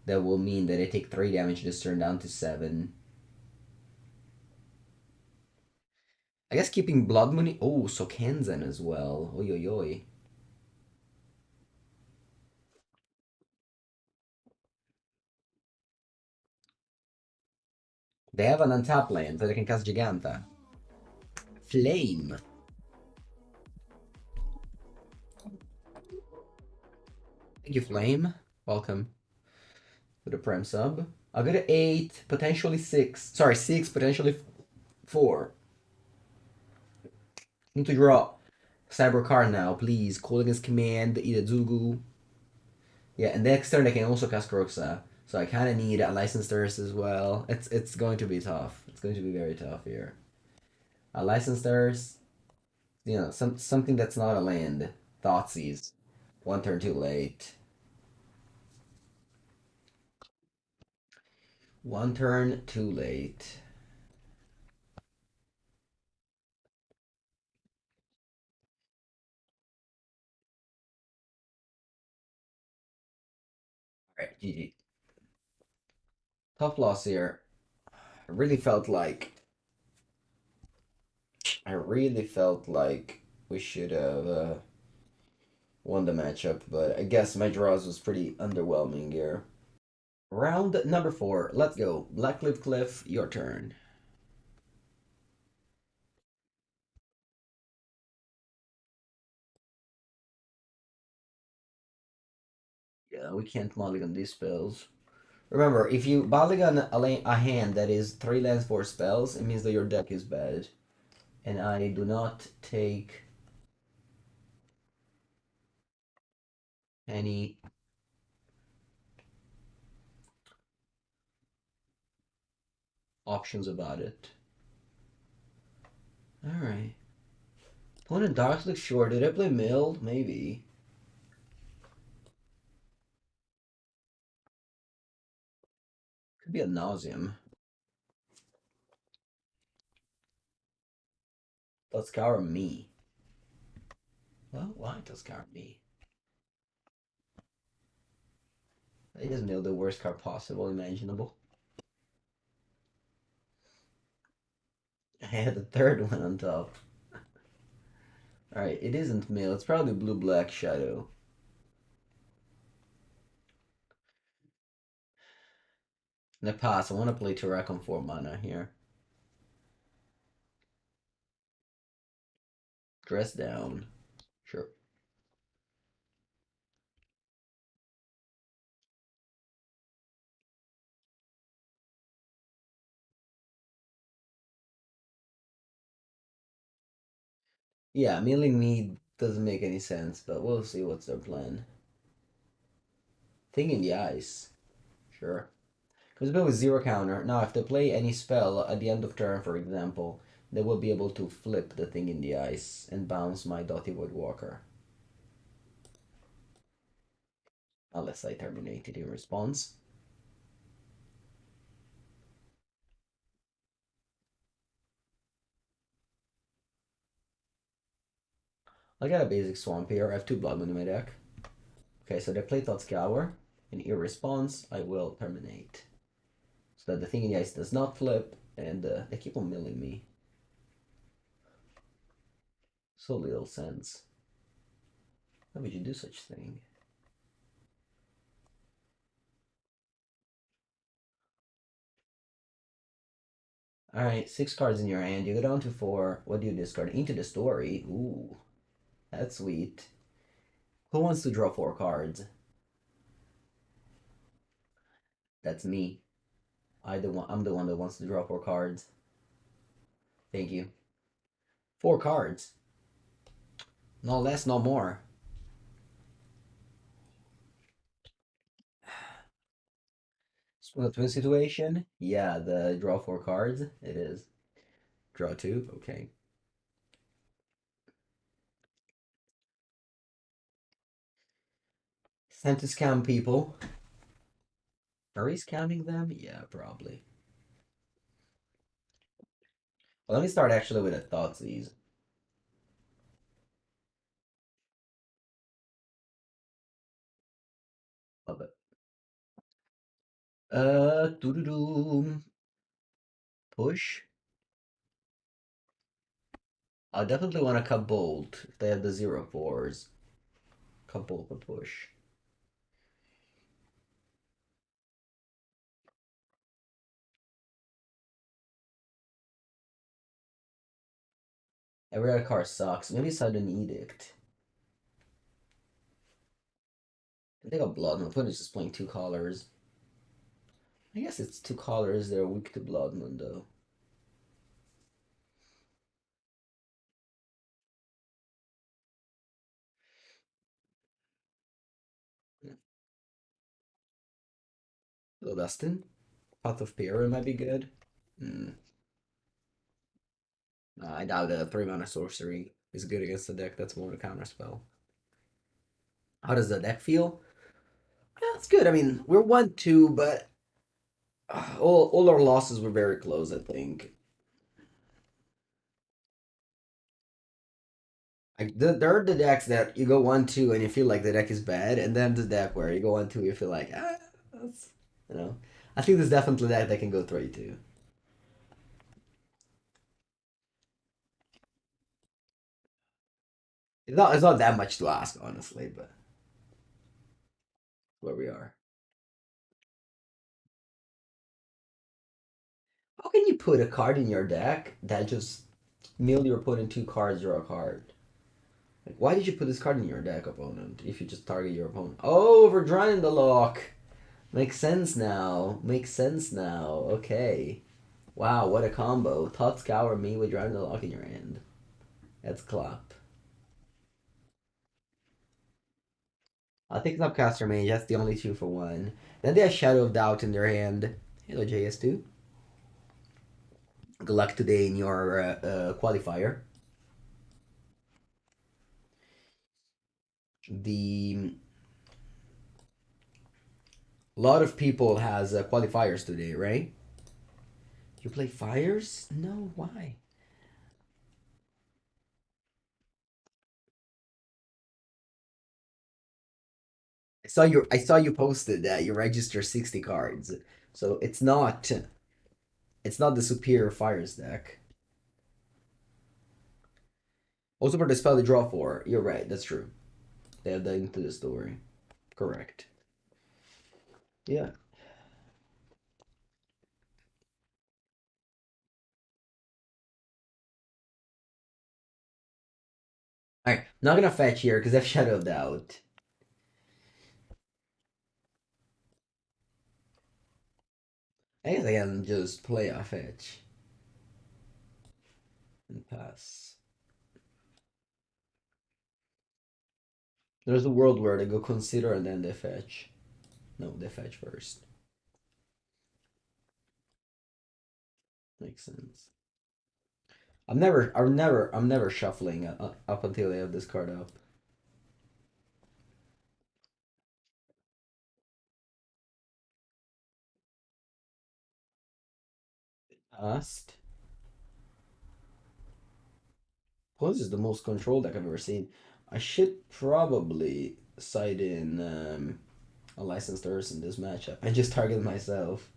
That will mean that I take 3 damage this turn down to 7. I guess keeping Blood Moon. Oh, so Kanzan as well. Oi, oi, oi. They have an untapped land, so they can cast Giganta. Flame. Thank you, Flame. Welcome to the Prime sub. I'll go to 8, potentially 6. Sorry, 6, potentially 4. Need to draw Cyber card now, please. Kolaghan's Command, Hidetsugu. Yeah, and next turn I can also cast Kroxa. So I kind of need a Licensed Earth as well. It's going to be tough. It's going to be very tough here. A Licensed Earth, something that's not a land. Thoughtseize. 1 turn too late. 1 turn too late. Alright, GG. Tough loss here. I really felt like we should have won the matchup, but I guess my draws was pretty underwhelming here. Round number 4. Let's go. Blackcleave Cliff, your turn. Yeah, we can't mulligan these spells. Remember, if you mulligan a hand that is 3 lands 4 spells, it means that your deck is bad. And I do not take any options about it. Alright. Opponent Dark looks short. Did I play Mill? Maybe. Could be a Nauseam. Tuskar me. Well, why Tuskar me? I just nailed the worst card possible, imaginable. I had the third one on top. Alright, it isn't Mill. It's probably Blue-Black Shadow. In the past, I want to play Tourach on 4 mana here. Dress down. Sure. Yeah, milling me doesn't make any sense, but we'll see what's their plan. Thing in the ice. Sure. Because a bit with 0 counter. Now, if they play any spell at the end of turn, for example, they will be able to flip the thing in the ice and bounce my Dauthi Voidwalker. Unless I terminate it in response. I got a basic swamp here. I have 2 Blood Moon in my deck. Okay, so they play Thoughtseize, and in response, I will terminate. So that the thing in the ice does not flip, and they keep on milling me. So little sense. Why would you do such thing? Alright, 6 cards in your hand. You go down to 4. What do you discard? Into the Story. Ooh, that's sweet. Who wants to draw 4 cards? That's me. I'm the one that wants to draw 4 cards. Thank you. 4 cards. No less, no more. Split twin situation? Yeah, the draw 4 cards. It is. Draw 2? Okay. It's time to scam people. Are we scamming them? Yeah, probably. Well, let me start actually with a Thoughtseize. Love it. Doo-doo-doo. Push. I definitely want to cut bolt if they have the 0/4s. Cut bolt for push. Every other card sucks. Maybe Sudden Edict. I think a Blood Moon. Opponent's just playing 2 colors. I guess it's 2 colors. They're weak to Blood Moon, though. Hello, Dustin. Path of Peril might be good. Hmm. I doubt a 3 mana sorcery is good against the deck that's more a counter spell. How does the deck feel? Yeah, it's good. I mean, we're 1-2, but all our losses were very close, I think. Like there are the decks that you go 1-2 and you feel like the deck is bad, and then the deck where you go 1-2, you feel like That's, you know, I think there's definitely that can go 3-2. It's not that much to ask, honestly, but where we are. How can you put a card in your deck that just merely you're putting two cards, draw a card? Like, why did you put this card in your deck, opponent, if you just target your opponent? Oh, we're drawing the lock. Makes sense now. Makes sense now. Okay. Wow, what a combo. Thought Scour me with drawing the lock in your hand. That's clap. I'll take Snapcaster Mage. That's the only 2-for-1. Then they have Shadow of Doubt in their hand. Hello, JS2. Good luck today in your qualifier. The A lot of people has qualifiers today, right? You play fires? No, why? I saw you posted that you register 60 cards. So it's not the superior fires deck. Also for the spell they draw for. You're right, that's true. They add that into the story. Correct. Yeah. Alright, not gonna fetch here because I've shadowed out. I guess I can just play a fetch and pass. There's a world where they go consider and then they fetch. No, they fetch first. Makes sense. I'm never shuffling up until I have this card up. Past. Plus is the most control deck I've ever seen. I should probably side in a licensed Earth in this matchup. I just targeted myself.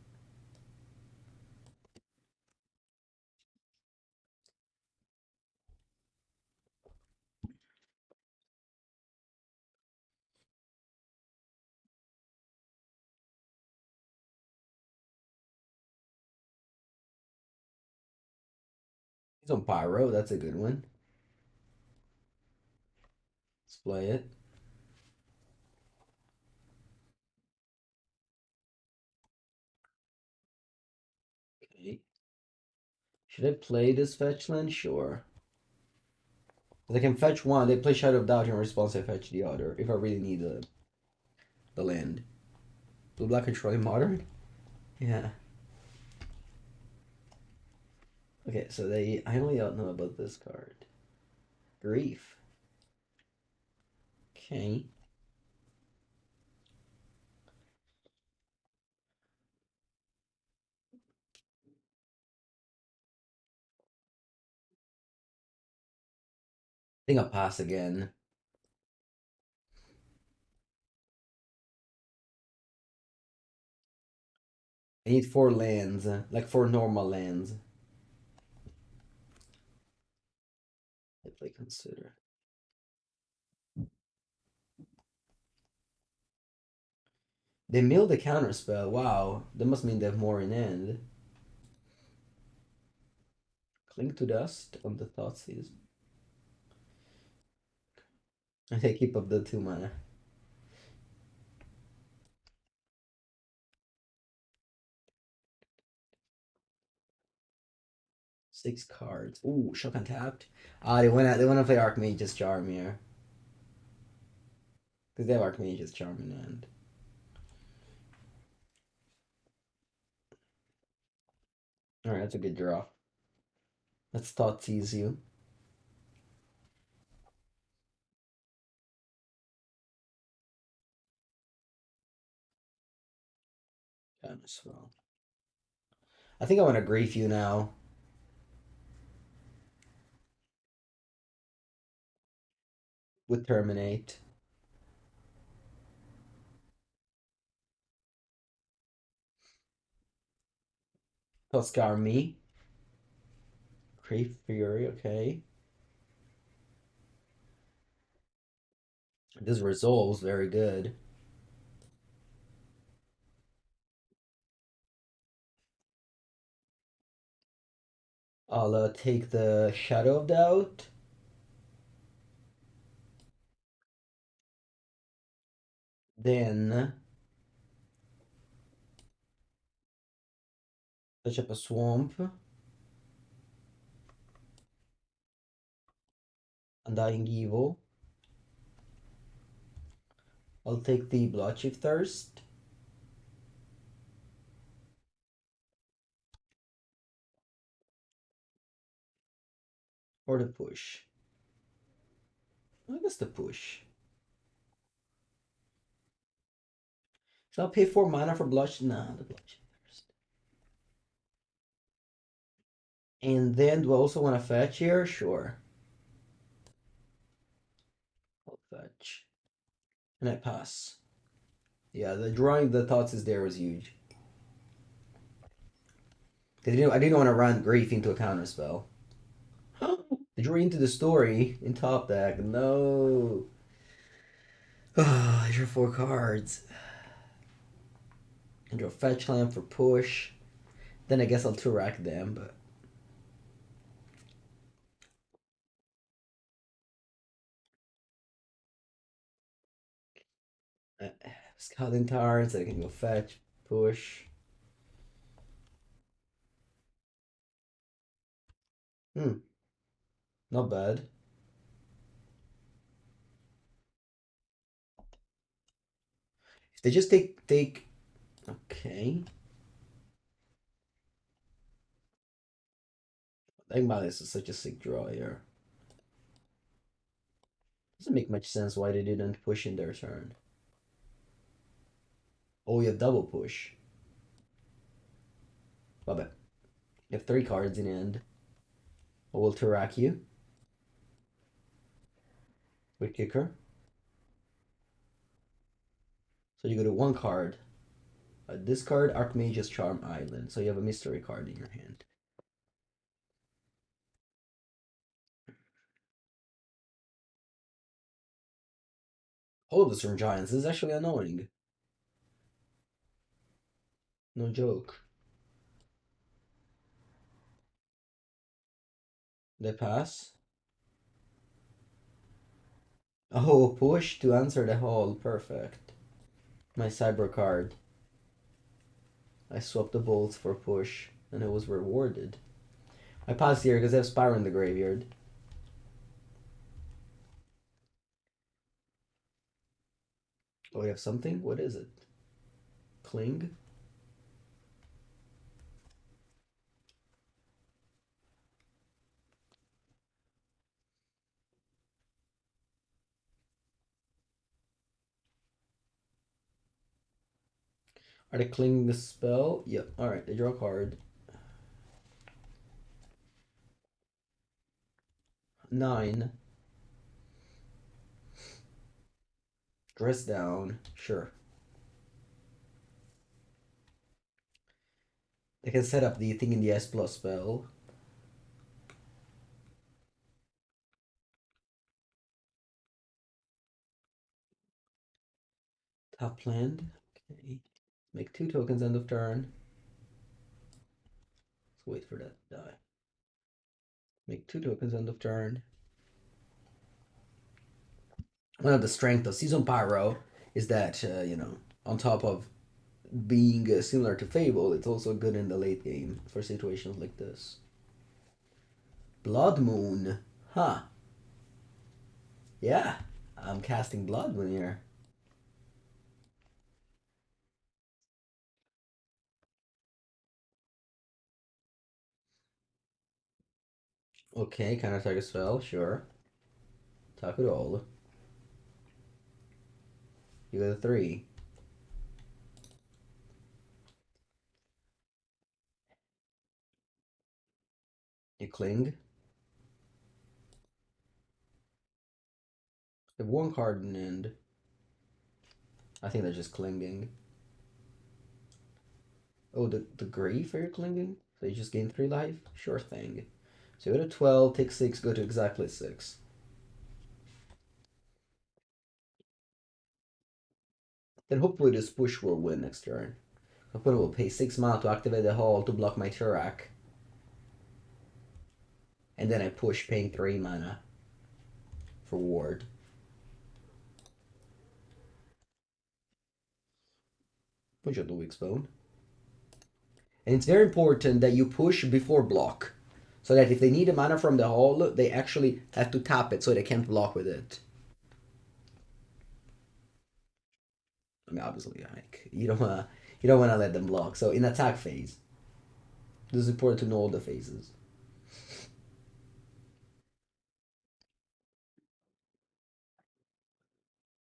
He's on Pyro. That's a good one. Let's play it. Okay. Should I play this fetch land? Sure. They can fetch one. They play Shadow of Doubt in response. I fetch the other if I really need the land. Blue black controlling modern. Yeah. Okay, so I only don't know about this card. Grief. Okay. I think I'll pass again. I need 4 lands, like 4 normal lands. I play consider. They milled the counter spell. Wow, that must mean they have more in hand. Cling to dust on the Thoughtseize. And they keep up the 2 mana. Six cards. Ooh, shock untapped. Ah, they wanna play Archmage's Charm here. Because they have Archmage's Charm in hand. Alright, that's a good draw. Let's Thoughtseize you. Counter spell. I think I want to grief you now. With Terminate. Tuskar me. Crave Fury, okay. This resolves very good. I'll take the Shadow of Doubt. Then touch up a swamp. Undying Evil. I'll take the Bloodchief Thirst. Or the push. I guess the push. So I'll pay 4 mana for Bloodchief. Nah, the Bloodchief Thirst. And then do I also want to fetch here? Sure. I'll fetch. And I pass. Yeah, the drawing the Thoughtseize there was huge. I didn't want to run Grief into a counter spell. The draw into the story in top deck. No. I drew 4 cards. I draw Fetch Land for push. Then I guess I'll Tourach them, but. Scouting Tarn, so I can go fetch, push. Not bad. If they just take okay. Undying Malice is such a sick draw here. Doesn't make much sense why they didn't push in their turn. Oh, you have double push. Love it. You have 3 cards in hand. I will Tourach you. With kicker. So you go to 1 card. Discard Archmage's Charm Island. So you have a mystery card in your hand. Hold this from Giants. This is actually annoying. No joke. They pass. Oh, push to answer the hall. Perfect. My cyber card. I swapped the bolts for push, and it was rewarded. I pass here because I have Spyro in the graveyard. Oh, we have something? What is it? Cling? Are they clinging the spell? Yep. Alright, they draw a card. 9. Dress down. Sure. They can set up the thing in the S plus spell. Top land. Okay. Make 2 tokens end of turn. Let's wait for that to die. Make 2 tokens end of turn. One of the strengths of Seasoned Pyro is that, on top of being similar to Fable, it's also good in the late game for situations like this. Blood Moon. Huh. Yeah, I'm casting Blood Moon here. Okay, counter target spell, sure. Talk it all. You got a 3. You cling. You have 1 card in end. I think they're just clinging. Oh, the grief are you clinging? So you just gain 3 life? Sure thing. So you go to 12, take 6, go to exactly 6. Then hopefully this push will win next turn. Opponent will pay 6 mana to activate the hall to block my Tourach. And then I push paying 3 mana for ward. Push out the weak spawn. And it's very important that you push before block. So that if they need a mana from the hall, they actually have to tap it so they can't block with it. I mean, obviously, like you don't wanna let them block. So in attack phase, this is important to know all the phases.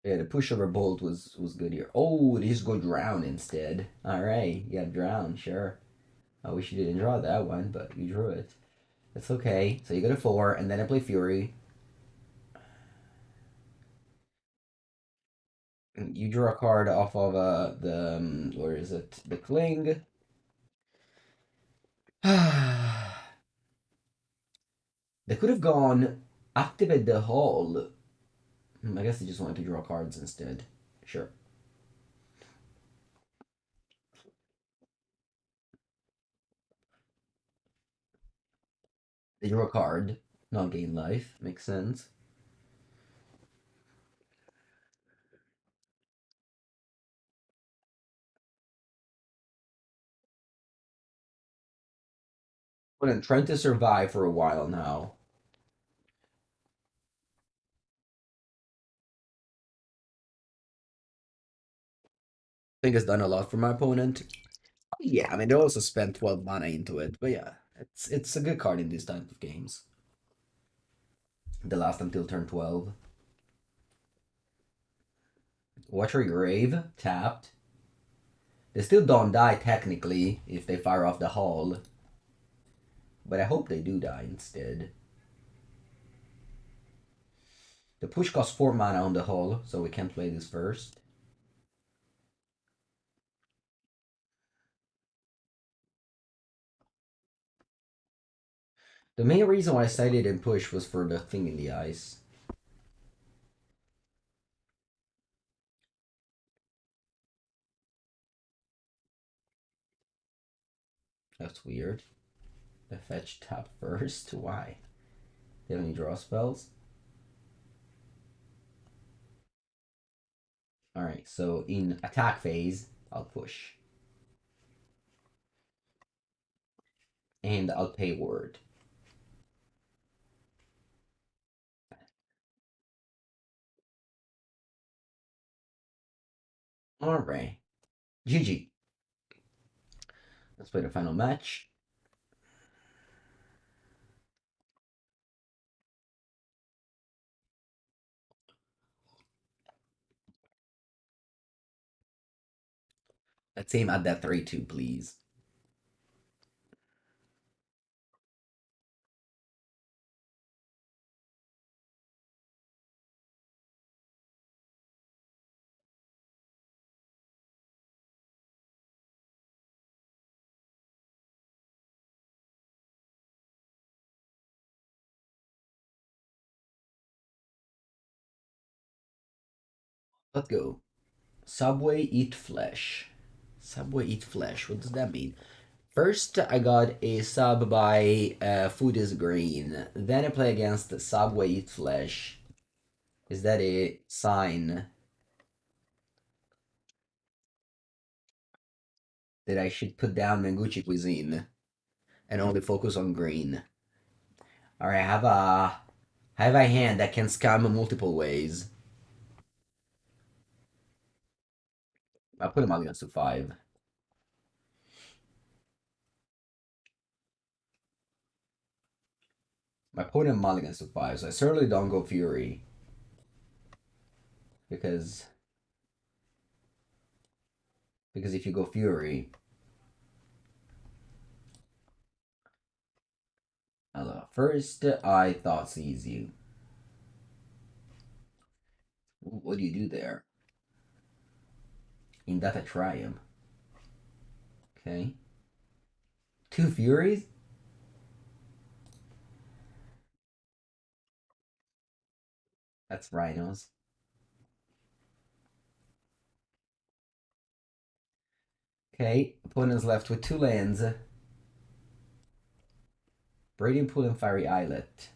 Yeah, the pushover bolt was good here. Oh, they just go drown instead. All right, yeah, drown, sure. I wish you didn't draw that one, but you drew it. That's okay. So you go to 4, and then I play Fury. You draw a card off of the where is it? The Cling. They could have gone activate the hall. I guess they just wanted to draw cards instead. Sure. They draw a card, not gain life. Makes sense. But I'm trying to survive for a while now. I think it's done a lot for my opponent. Yeah, I mean they also spent 12 mana into it, but yeah, it's a good card in these type of games. The last until turn 12. Watch your grave tapped. They still don't die technically if they fire off the hall, but I hope they do die instead. The push costs 4 mana on the hall, so we can play this first. The main reason why I cited in push was for the thing in the ice. That's weird. The fetch tap first. Why? Do you have any draw spells? Alright, so in attack phase, I'll push. And I'll pay word. Alright. GG. Let's play the final match. Let's aim at that 3-2, please. Let's go. Subway eat flesh. Subway eat flesh. What does that mean? First, I got a sub by Food is Green. Then I play against Subway eat flesh. Is that a sign that I should put down Mengucci cuisine and only focus on green? Alright, I have a hand that can scam multiple ways. I put him against to 5. My opponent mulligans to 5, so I certainly don't go Fury. Because if you go Fury, first I Thoughtseize you. What do you do there? In that I try him. Okay. 2 Furies? That's Rhinos. Okay, opponent's left with 2 lands. Braiding Pool and Fiery Islet.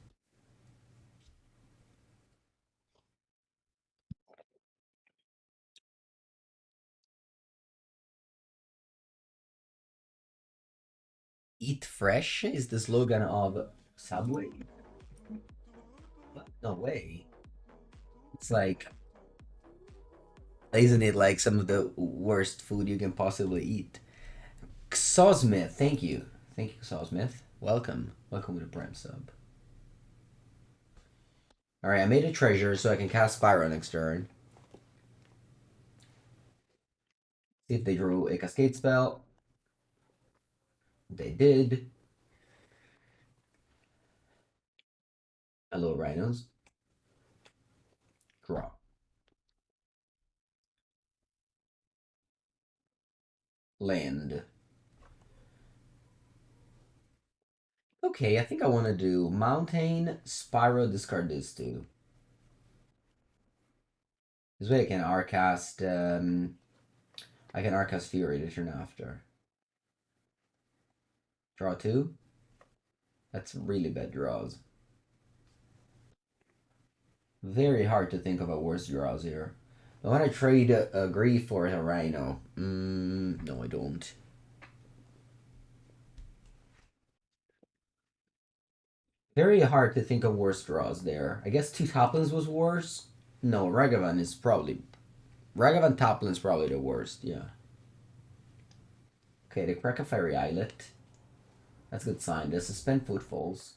Eat Fresh is the slogan of Subway. No way. It's like, isn't it like some of the worst food you can possibly eat? Xosmith, thank you. Thank you, Xosmith. Welcome. Welcome to the Prime sub. Alright, I made a treasure so I can cast Spyro next turn. See if they drew a Cascade spell. They did. Hello, Rhinos. Draw. Land. Okay, I think I want to do Mountain, Spyro, discard this too. This way I can Arcast, I can Arcast Fury the turn after. Draw 2. That's really bad draws. Very hard to think of a worse draws here. I want to trade a Grief for a Rhino. No, I don't. Very hard to think of worse draws there. I guess 2 Toplins was worse. No, Ragavan is probably... Ragavan Toplin's probably the worst, yeah. Okay, they crack a Fairy Islet. That's a good sign. They suspend Footfalls.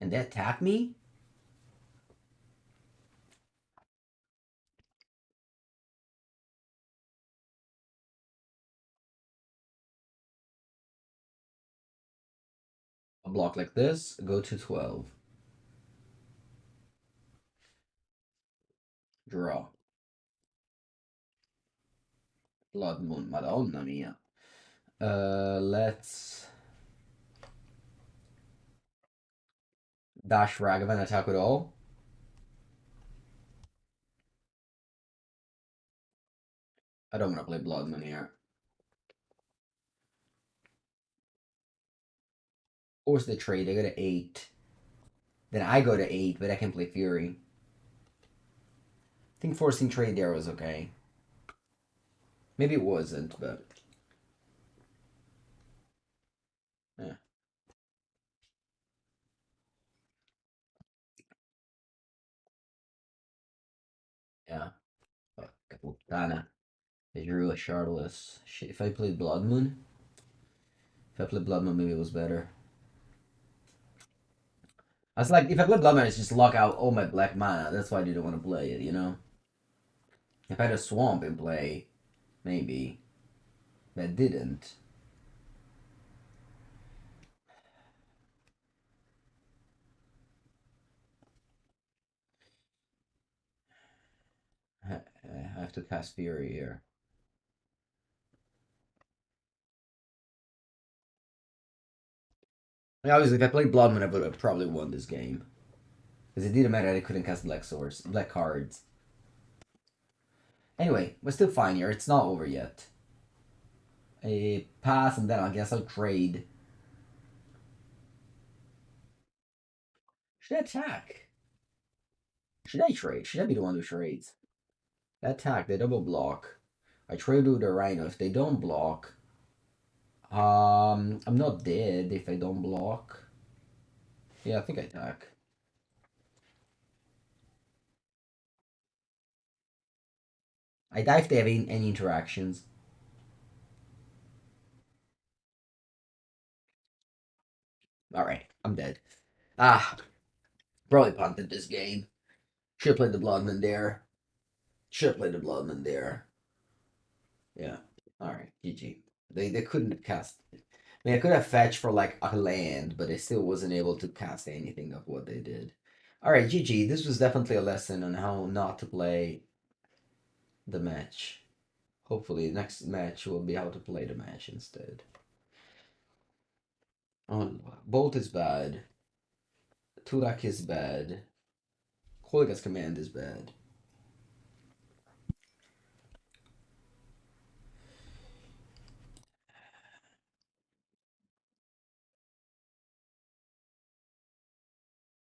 And they attack me? A block like this, go to 12. Draw. Blood Moon, Madonna mia. Let's dash Ragavan, attack with all. I don't want to play Blood Moon here. Force the trade, I go to 8. Then I go to 8, but I can play Fury. I think forcing trade there was okay. Maybe it wasn't, but... Yeah. Yeah. Porca puttana. They drew a Shardless. Shit, if I played Blood Moon... If I played Blood Moon, maybe it was better. I was like, if I play Blood Moon, it's just lock out all my black mana. That's why I didn't want to play it, you know? If I had a Swamp in play, maybe. But I didn't. I have to cast Fury here. Obviously, if I played Blood Moon, I would have probably won this game. Because it didn't matter that I couldn't cast black cards. Anyway, we're still fine here. It's not over yet. A pass, and then I guess I'll trade. Should I attack? Should I trade? Should I be the one who trades? They attack, they double block. I trade with the Rhino. If they don't block, I'm not dead if I don't block. Yeah, I think I attack. I die if they have any interactions. Alright, I'm dead. Ah, probably punted this game. Should have played the Bloodman there. Should have played the Bloodman there. Yeah. Alright, GG. They couldn't cast. I mean, I could have fetched for like a land, but I still wasn't able to cast anything of what they did. Alright, GG. This was definitely a lesson on how not to play the match. Hopefully, next match we'll be able to play the match instead. Oh, Bolt is bad. Tourach is bad. Kolaghan's command is bad.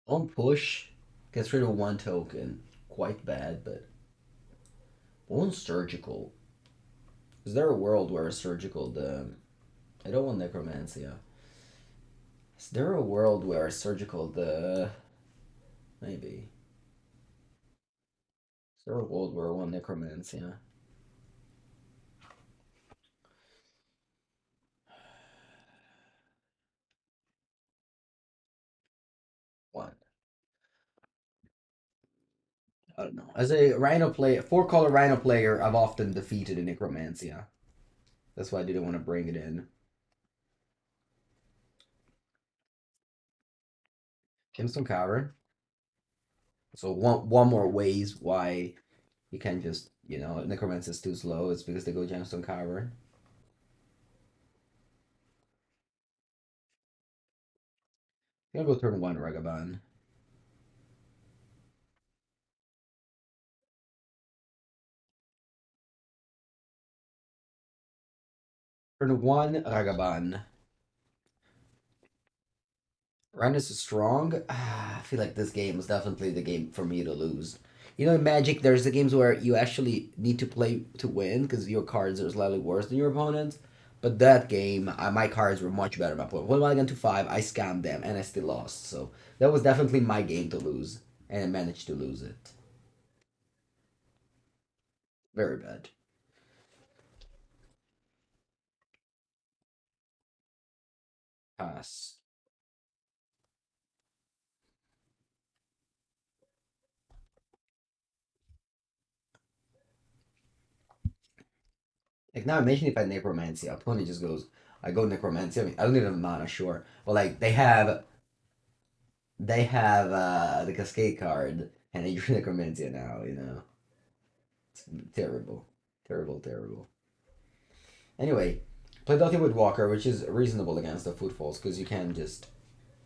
On push, gets rid of one token. Quite bad, but on surgical. Is there a world where a surgical the I don't want necromancy. Is there a world where a surgical the maybe? Is there a world where one necromancy? One. I don't know. As a Rhino player, four-color Rhino player, I've often defeated a Necromancia. That's why I didn't want to bring it in. Gemstone Cavern. So one more ways why you can't just, Necromancer is too slow. It's because they go Gemstone Cavern. I'm gonna go turn one Ragavan. Turn one Ragavan. Randus is strong. I feel like this game is definitely the game for me to lose. In Magic, there's the games where you actually need to play to win because your cards are slightly worse than your opponents. But that game, my cards were much better. My opponent. When I got to five, I scammed them and I still lost. So that was definitely my game to lose, and I managed to lose it. Very bad. Pass. Like now, imagine if I Necromancy, opponent just goes, I go Necromancy. I mean, I don't even have mana, sure, but like they have the Cascade card, and you're Necromancia now. It's terrible. Terrible, terrible. Anyway, play Dauthi Voidwalker, which is reasonable against the Footfalls, because you can just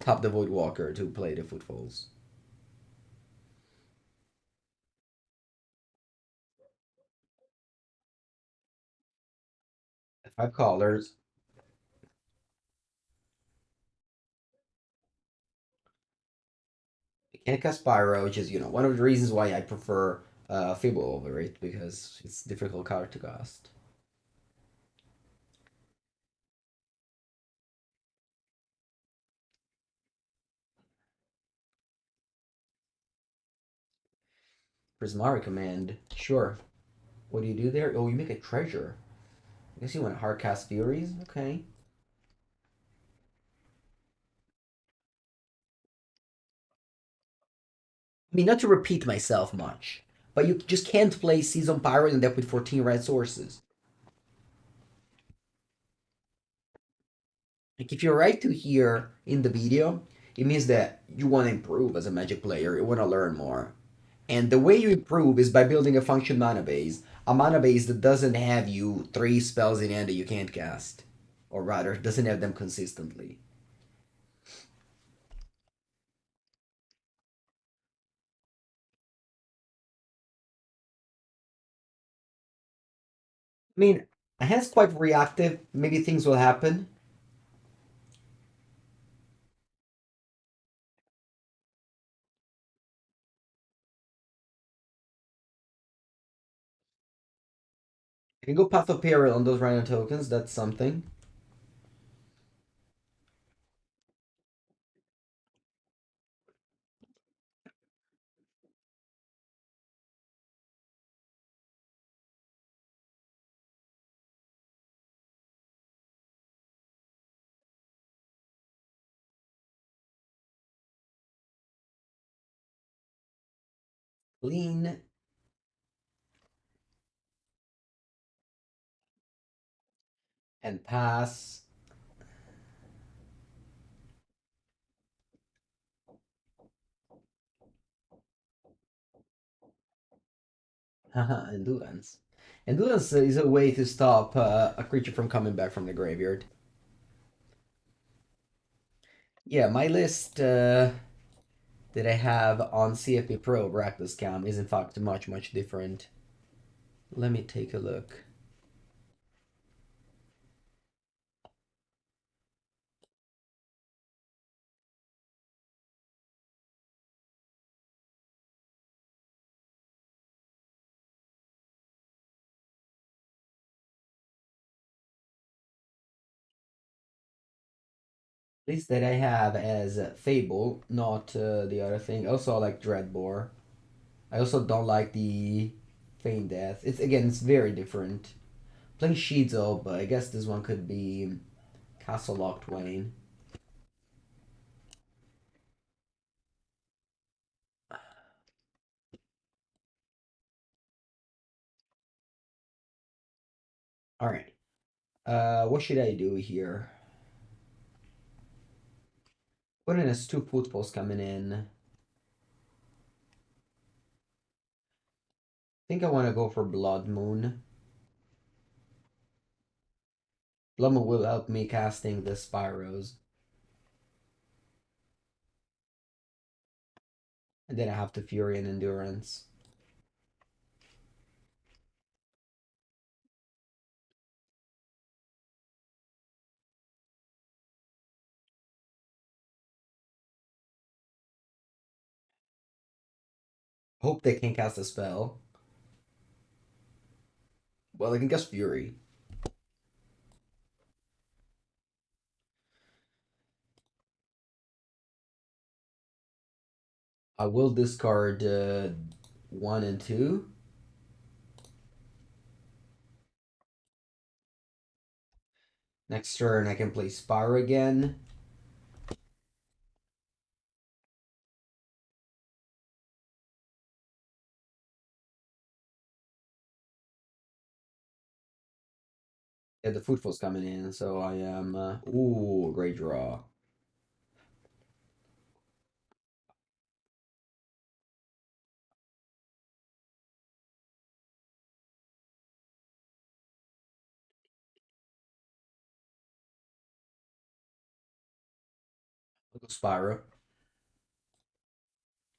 tap the Voidwalker to play the Footfalls. 5 colors. You can't cast Pyro, which is, one of the reasons why I prefer Fable over it, because it's a difficult card to cast. Prismari command. Sure. What do you do there? Oh, you make a treasure. I guess you want to hard cast Furies? Okay. I mean, not to repeat myself much, but you just can't play Seasoned Pyro in deck with 14 red sources. Like, if you're right to here in the video, it means that you want to improve as a Magic player, you want to learn more. And the way you improve is by building a function mana base. A mana base that doesn't have you 3 spells in hand that you can't cast. Or rather, doesn't have them consistently. I mean, a hand's quite reactive. Maybe things will happen. You can go Path of Peril on those random tokens. That's something. Clean and pass. Haha, endurance. Endurance is a way to stop a creature from coming back from the graveyard. Yeah, my list that I have on CFP Pro Rakdos Cam is in fact much, much different. Let me take a look. List that I have as Fable, not the other thing. Also, I like Dreadbore. I also don't like the Feign Death. It's again, it's very different. Playing Shizo, but I guess this one could be Castle Locthwain. All right. What should I do here? Put in as two footfalls coming in. I think I want to go for Blood Moon. Blood Moon will help me casting the Spyros. And then I have the Fury and Endurance. Hope they can cast a spell. Well, they can cast Fury. I will discard 1 and 2. Next turn, I can play Spyro again. Yeah, the footfall's coming in, so I am. Ooh, great draw. I'll go Spyro.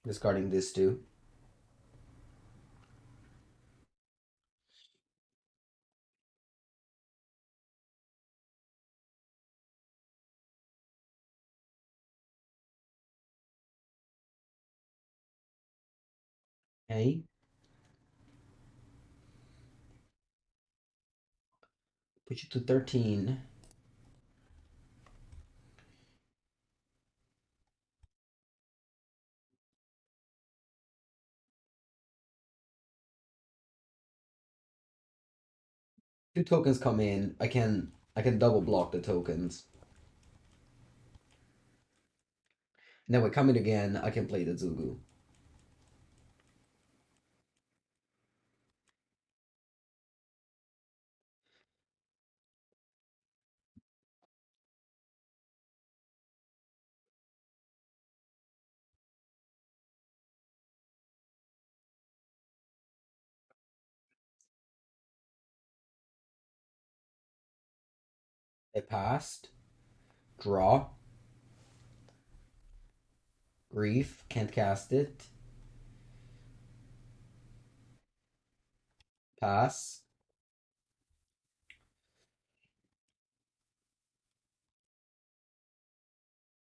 Discarding this too. Okay. Put you to 13. Two tokens come in. I can double block the tokens. And then when come in again, I can play the Zugu. I passed. Draw. Grief. Can't cast it. Pass.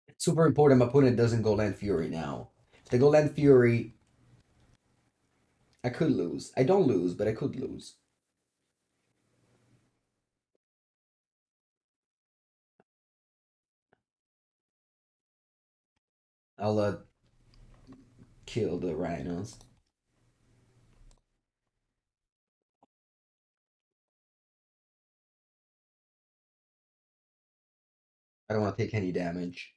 It's super important my opponent doesn't go Land Fury now. If they go Land Fury, I could lose. I don't lose, but I could lose. I'll kill the rhinos. I don't want to take any damage.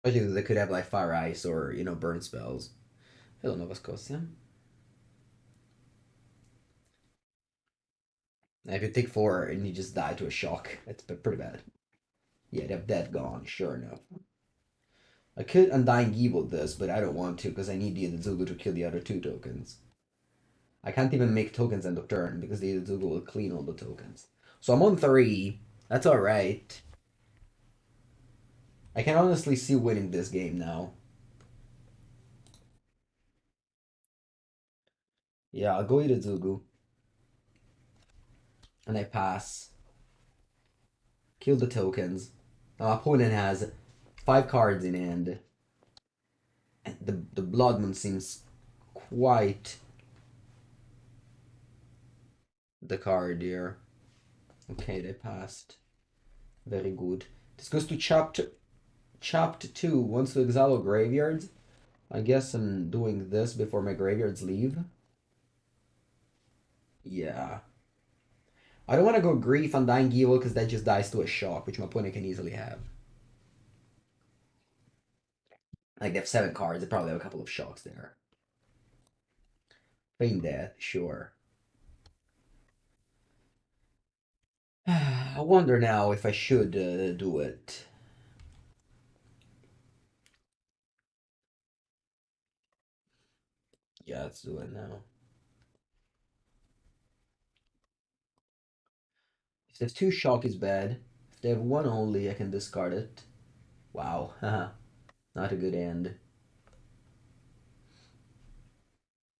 Especially because they could have like Fire Ice or, burn spells. Hello, Nova Scotia. Now, if you take 4 and you just die to a shock, that's pretty bad. Yeah, they have that gone, sure enough. I could Undying Evil this, but I don't want to because I need the Hidetsugu to kill the other 2 tokens. I can't even make tokens end of turn because the Hidetsugu will clean all the tokens. So I'm on 3. That's alright. I can honestly see winning this game now. Yeah, I'll go Hidetsugu. And I pass. Kill the tokens. My opponent has 5 cards in hand. And the Blood Moon seems quite the card here. Okay, they passed. Very good. This goes to chopped 2. Wants to exile graveyards. I guess I'm doing this before my graveyards leave. Yeah. I don't want to go Grief Undying Evil because that just dies to a shock, which my opponent can easily have. Like they have 7 cards, they probably have a couple of shocks there. Feign Death, sure. I wonder now if I should do it. Yeah, let's do it now. If there's 2 shock is bad. If they have 1 only, I can discard it. Wow, not a good end.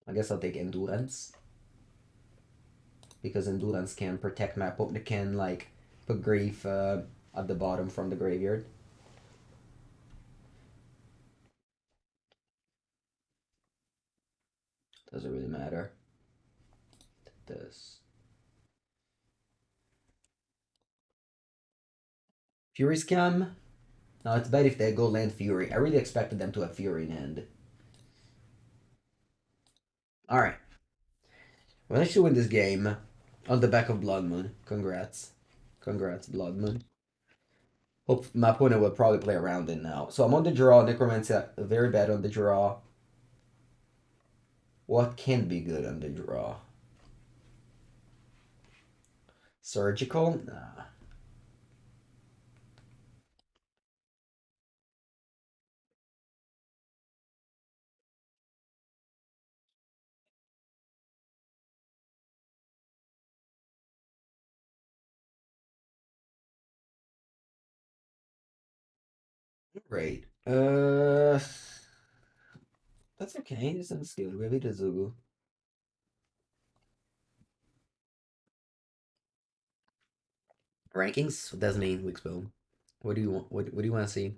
I guess I'll take Endurance. Because Endurance can protect my opponent, can like put Grief at the bottom from the graveyard. Doesn't really matter. This. Fury Scam? No, it's bad if they go land Fury. I really expected them to have Fury in hand. Alright. Well, I should win this game on the back of Blood Moon. Congrats. Congrats, Blood Moon. Hope my opponent will probably play around it now. So I'm on the draw. Necromancer, very bad on the draw. What can be good on the draw? Surgical? Nah. Great. That's okay. This is good. We have Hidetsugu. Rankings? What does it mean, Wixbow? What do you want? What do you want to see?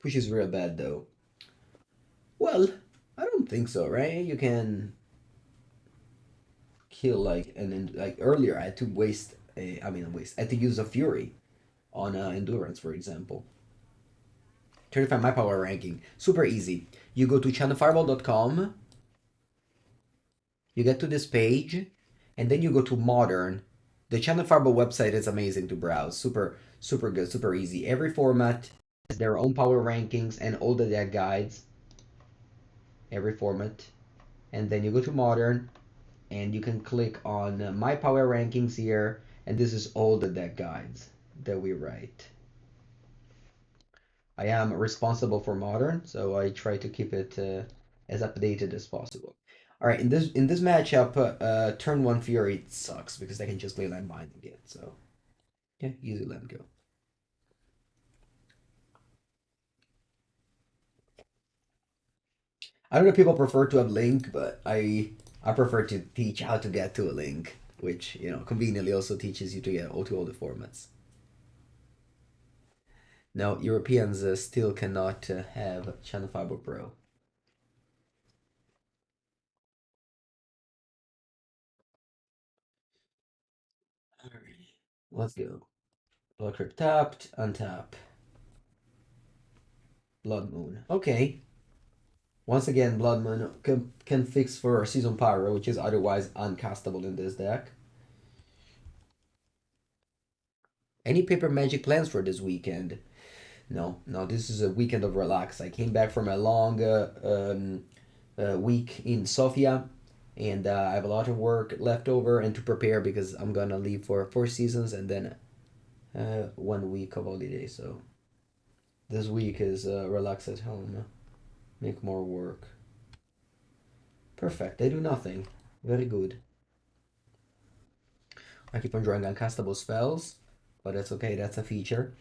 Push is real bad though. Well, I don't think so, right? You can kill like and like earlier I had to waste a I had to use a fury on endurance, for example. 35 my power ranking. Super easy. You go to channelfireball.com, you get to this page, and then you go to modern. The Channel Fireball website is amazing to browse. Super, super good, super easy. Every format has their own power rankings and all the deck guides. Every format. And then you go to modern, and you can click on my power rankings here, and this is all the deck guides that we write. I am responsible for modern, so I try to keep it as updated as possible. All right, in this matchup, turn 1 Fury sucks because they can just play land binding it. So yeah, easy land go. I don't know if people prefer to have link, but I prefer to teach how to get to a link, which conveniently also teaches you to get to all the formats. Now Europeans still cannot have Channel Fiber Pro. All right, let's go. Blood Crypt tapped, untap. Blood Moon. Okay. Once again, Blood Moon can fix for Seasoned Pyro, which is otherwise uncastable in this deck. Any paper magic plans for this weekend? No, this is a weekend of relax. I came back from a long week in Sofia, and I have a lot of work left over and to prepare because I'm gonna leave for 4 seasons and then 1 week of holiday. So This week is relax at home. Make more work. Perfect. They do nothing. Very good. I keep on drawing uncastable spells, but that's okay. That's a feature.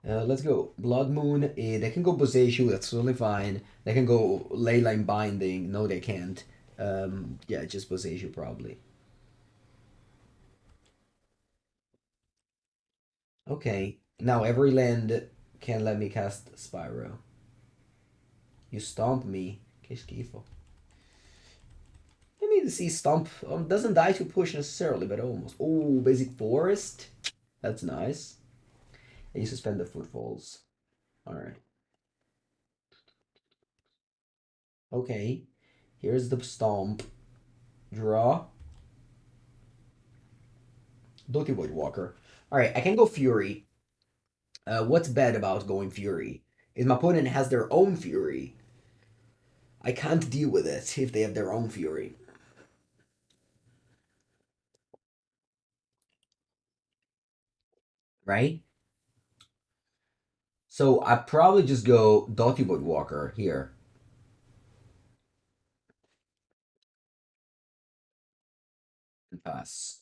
Let's go. Blood Moon. They can go Boseiju. That's totally fine. They can go Leyline Binding. No, they can't. Yeah, just Boseiju probably. Okay. Now every land can let me cast Spyro. You stomp me. Que schifo. I mean, to see stomp doesn't die to push necessarily, but almost. Oh, basic forest. That's nice. And you suspend the footfalls. All right. Okay. Here's the stomp. Draw. Dauthi Voidwalker. All right, I can go Fury. What's bad about going Fury is my opponent has their own Fury. I can't deal with it if they have their own Fury. Right? So I probably just go Dauthi Voidwalker here. And pass.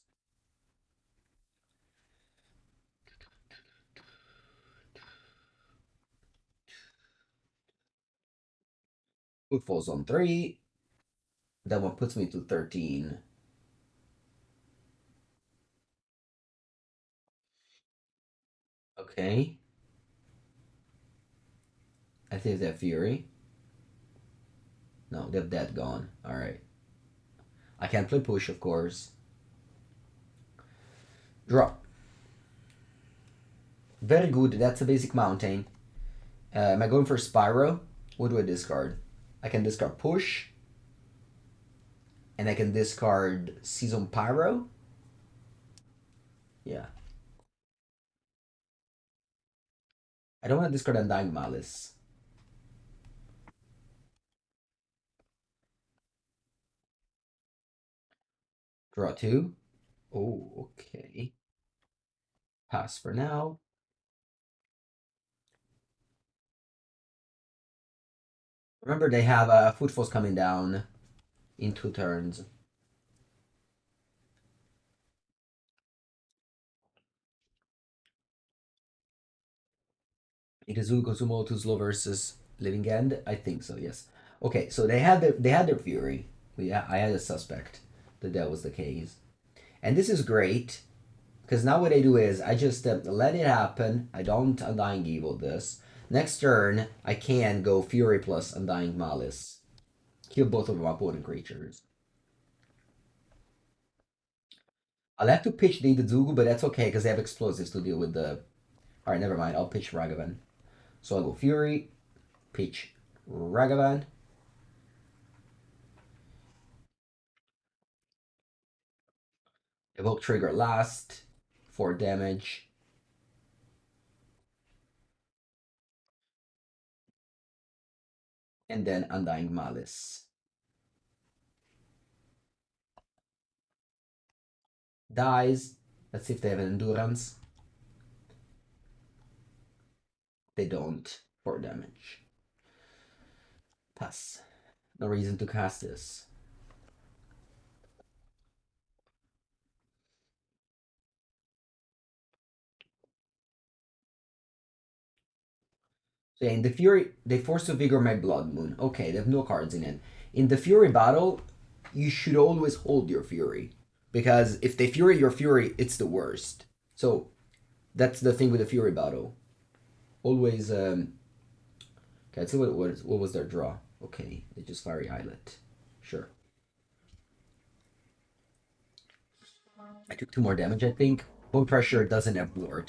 Footfalls on 3. That one puts me to 13. Okay. I think they have Fury. No, they have that gone. Alright. I can't play push, of course. Draw. Very good. That's a basic mountain. Am I going for Spyro? What do I discard? I can discard push. And I can discard Seasoned Pyro. Yeah. I don't want to discard Undying Malice. Draw 2. Oh, okay. Pass for now. Remember, they have Footfalls coming down in 2 turns. Hidetsugu Consumes All too slow versus Living End? I think so, yes. Okay, so they had their Fury. I had a suspect that that was the case. And this is great, because now what I do is I just let it happen. I don't Undying Evil this. Next turn, I can go Fury plus Undying Malice. Kill both of my opponent creatures. I'll have to pitch the Hidetsugu, but that's okay, because they have explosives to deal with the... Alright, never mind. I'll pitch Ragavan. So I'll go Fury, pitch Ragavan. Evoke trigger last. 4 damage. And then Undying Malice. Dies. Let's see if they have an endurance. They don't. 4 damage. Pass. No reason to cast this. So yeah, in the Fury, they force to Vigor my Blood Moon. Okay, they have no cards in it. In the Fury battle, you should always hold your Fury. Because if they Fury your Fury, it's the worst. So that's the thing with the Fury battle. Always, okay, let's see what was their draw. Okay, they just Fiery Islet. Sure. I took 2 more damage, I think. Bone Pressure doesn't have Lure.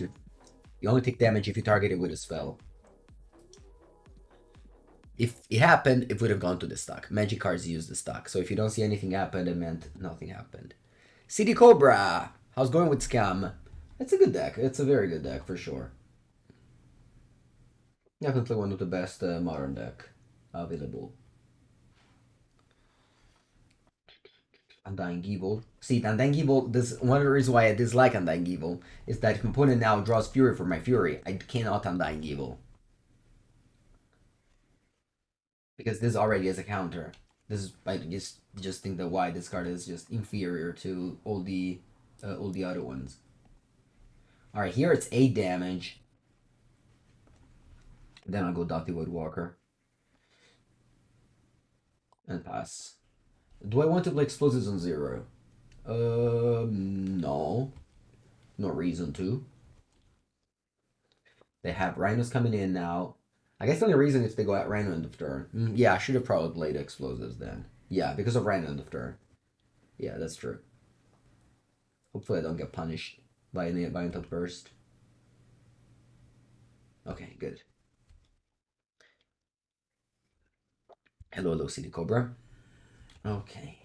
You only take damage if you target it with a spell. If it happened, it would have gone to the stack. Magic cards use the stack. So if you don't see anything happen, it meant nothing happened. CD Cobra! How's going with Scam? It's a good deck. It's a very good deck, for sure. Definitely one of the best modern deck available. Undying Evil. See, Undying Evil, this one of the reasons why I dislike Undying Evil is that if my opponent now draws Fury for my Fury, I cannot Undying Evil. because this already is a counter. This is I just think that why this card is just inferior to all the other ones. All right, here it's 8 damage. Then I'll go Dauthi Voidwalker and pass. Do I want to play explosives on 0? No. No reason to. They have rhinos coming in now. I guess the only reason is they go at rhino end of turn. Yeah, I should have probably played explosives then. Yeah, because of rhino end of turn. Yeah, that's true. Hopefully I don't get punished by an burst. Okay, good. Hello, hello, City Cobra. Okay.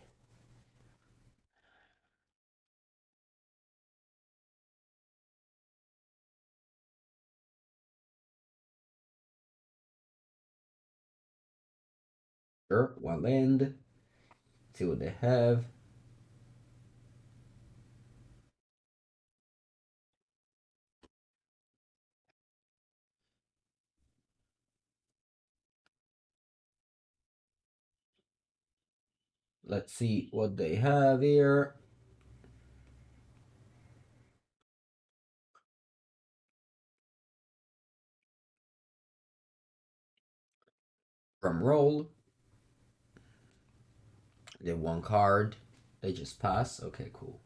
Sure, one land. See what they have. Let's see what they have here. From roll. They have one card. They just pass. Okay, cool.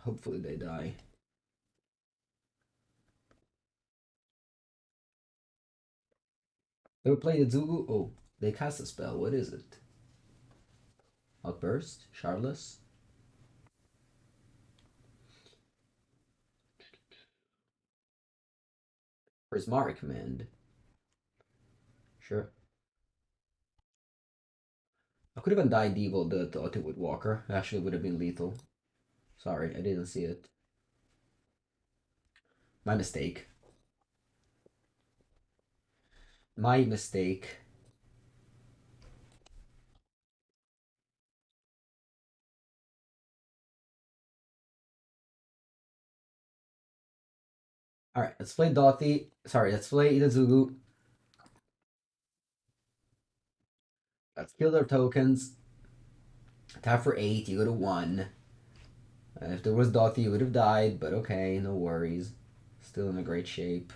Hopefully they die. They would play the Zugu. Oh, they cast a spell. What is it? Outburst? Charless? Prismari command. Sure. I could have Undying Evil the Dauthi Voidwalker. Actually, would have been lethal. Sorry, I didn't see it. My mistake. My mistake. Alright, let's play Dauthi. Sorry, let's play Hidetsugu. Let's kill their tokens. Tap for 8, you go to 1. If there was Dauthi, you would have died, but okay, no worries. Still in a great shape.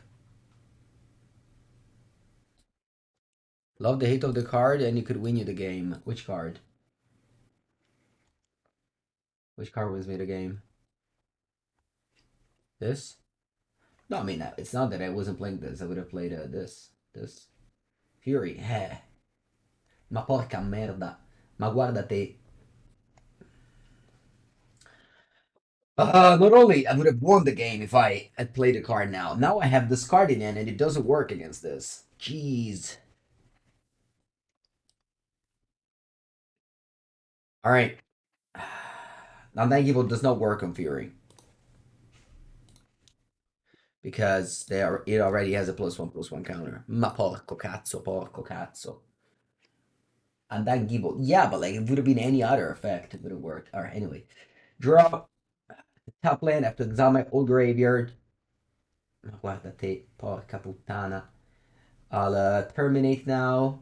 Love the hit of the card, and it could win you the game. Which card? Which card wins me the game? This? No, I mean, it's not that I wasn't playing this. I would have played this. This. Fury. Ma porca merda. Ma guarda te. Not only I would have won the game if I had played a card now. Now I have this card in hand and it doesn't work against this. Jeez. Alright. Undying Evil does not work on Fury. Because it already has a +1/+1 counter. Ma porco cazzo, porco cazzo. Undying Evil. Yeah, but like it would have been any other effect. It would have worked. Alright, anyway. Draw. Top lane, I have to examine old graveyard. Ma guarda te, porca puttana. I'll terminate now.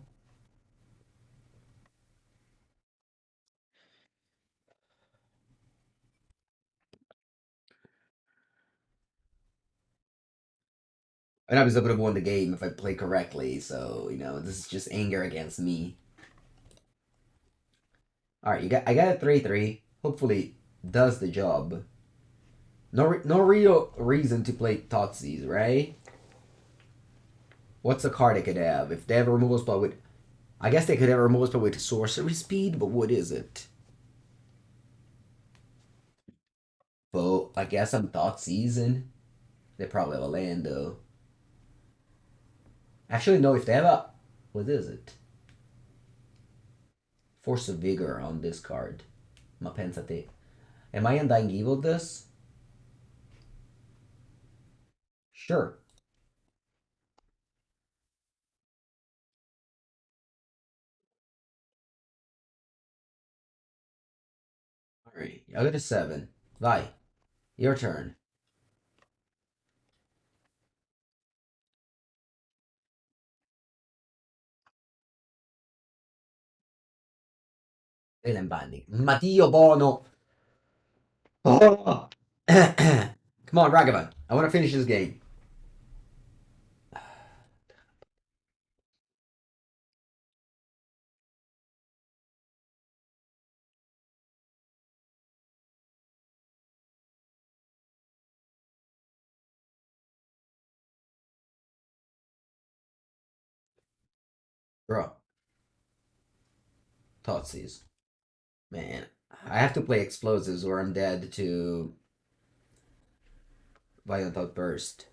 And obviously I would have won the game if I played correctly, so this is just anger against me. Alright, I got a 3/3. Hopefully does the job. No real reason to play Thoughtseize, right? What's a card I could have? If they have a removal spell with... I guess they could have a removal spell with sorcery speed, but what is it? Well, I guess I'm Thoughtseizing. They probably have a land, though. Actually, no, if they have a... What is it? Force of Vigor on this card. Ma pensate. Am I Undying Evil this? Sure. Alright, I got a 7. Vai. Your turn. Villain Binding. Matteo Bono. Oh. Come on, Ragavan. I want to finish this game. Bro. Thoughtseize. Man. I have to play explosives or I'm dead to Violent Outburst.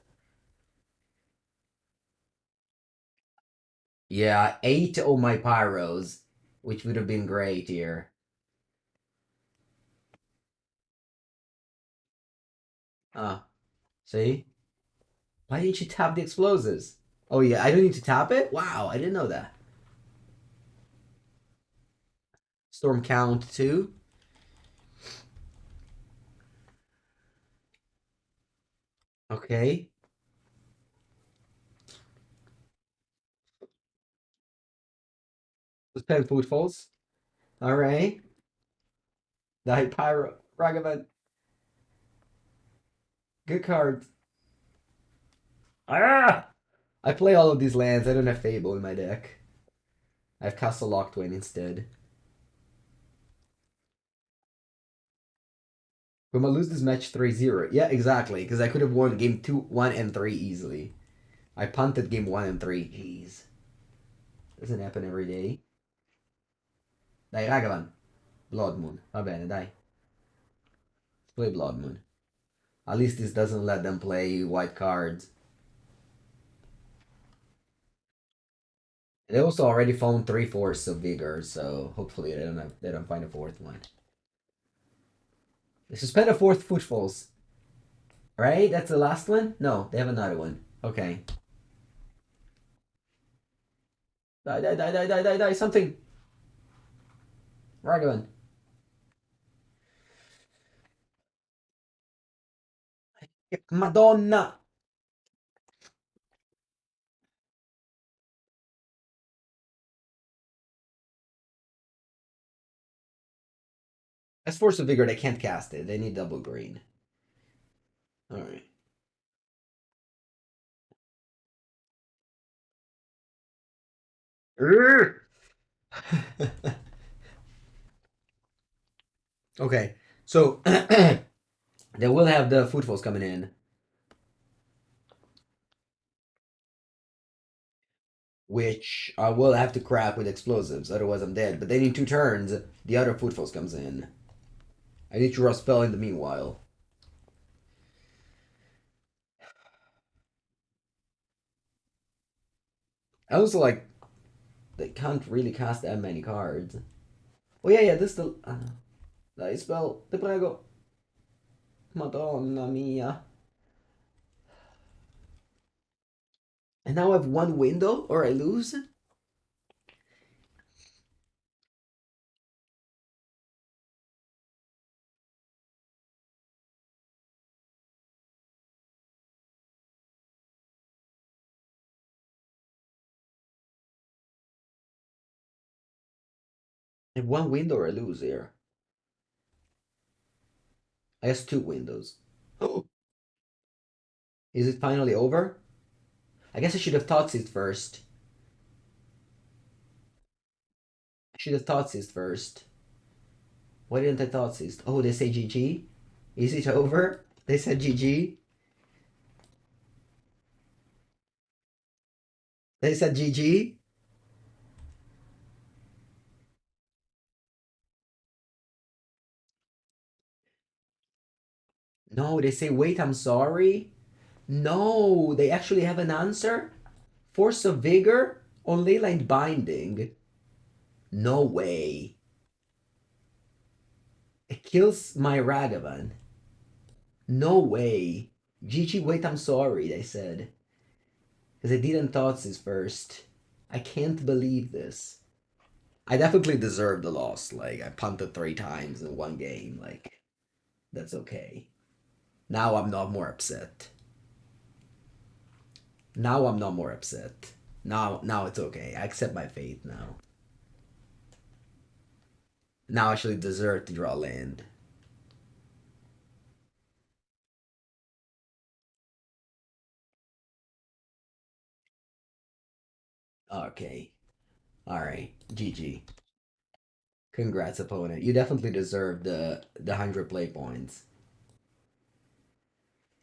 Yeah, 8 of my pyros, which would have been great here. Ah, see? Why didn't you tap the explosives? Oh yeah, I don't need to tap it? Wow, I didn't know that. Storm count 2. Okay. Suspend footfalls. Alright. Die pyro. Ragavan. Good card. Ah! I play all of these lands. I don't have Fable in my deck. I have Castle Locthwain instead. We might lose this match 3-0. Yeah, exactly. Because I could have won game 2, 1, and 3 easily. I punted game 1 and 3. Jeez. Doesn't happen every day. Dai, Ragavan. Blood Moon. Va bene, dai. Let's play Blood Moon. At least this doesn't let them play white cards. They also already found 3/4 of Vigor, so hopefully they don't find a fourth one. They suspend a fourth Footfalls. Right? That's the last one? No, they have another one. Okay. Die, die, die, die, die, die, die, something. Ragavan. Madonna! As Force of Vigor, they can't cast it. They need double green. Alright. Okay, so they will have the Footfalls coming in. Which I will have to crack with explosives, otherwise I'm dead. But then in 2 turns, the other Footfalls comes in. I need to draw a spell in the meanwhile. I also like they can't really cast that many cards. Oh yeah, this is the dai spell, te prego. Madonna mia. And now I have 1 window or I lose? I have 1 window or I lose here. I guess 2 windows. Oh, is it finally over? I guess I should have Thoughtseize first. I should have Thoughtseize first. Why didn't I Thoughtseize? Oh, they say GG? Is it over? They said GG? They said GG? No, they say wait, I'm sorry. No, they actually have an answer? Force of Vigor on Leyline Binding. No way. It kills my Ragavan. No way. GG, wait, I'm sorry, they said. Because I didn't Thoughtseize first. I can't believe this. I definitely deserve the loss. Like, I punted 3 times in 1 game. Like, that's okay. Now I'm not more upset. Now I'm not more upset. Now it's okay. I accept my fate now. now actually deserve to draw land. Okay. Alright. GG. Congrats, opponent. You definitely deserve the 100 play points.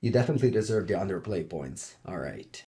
You definitely deserve the underplay points. Alright.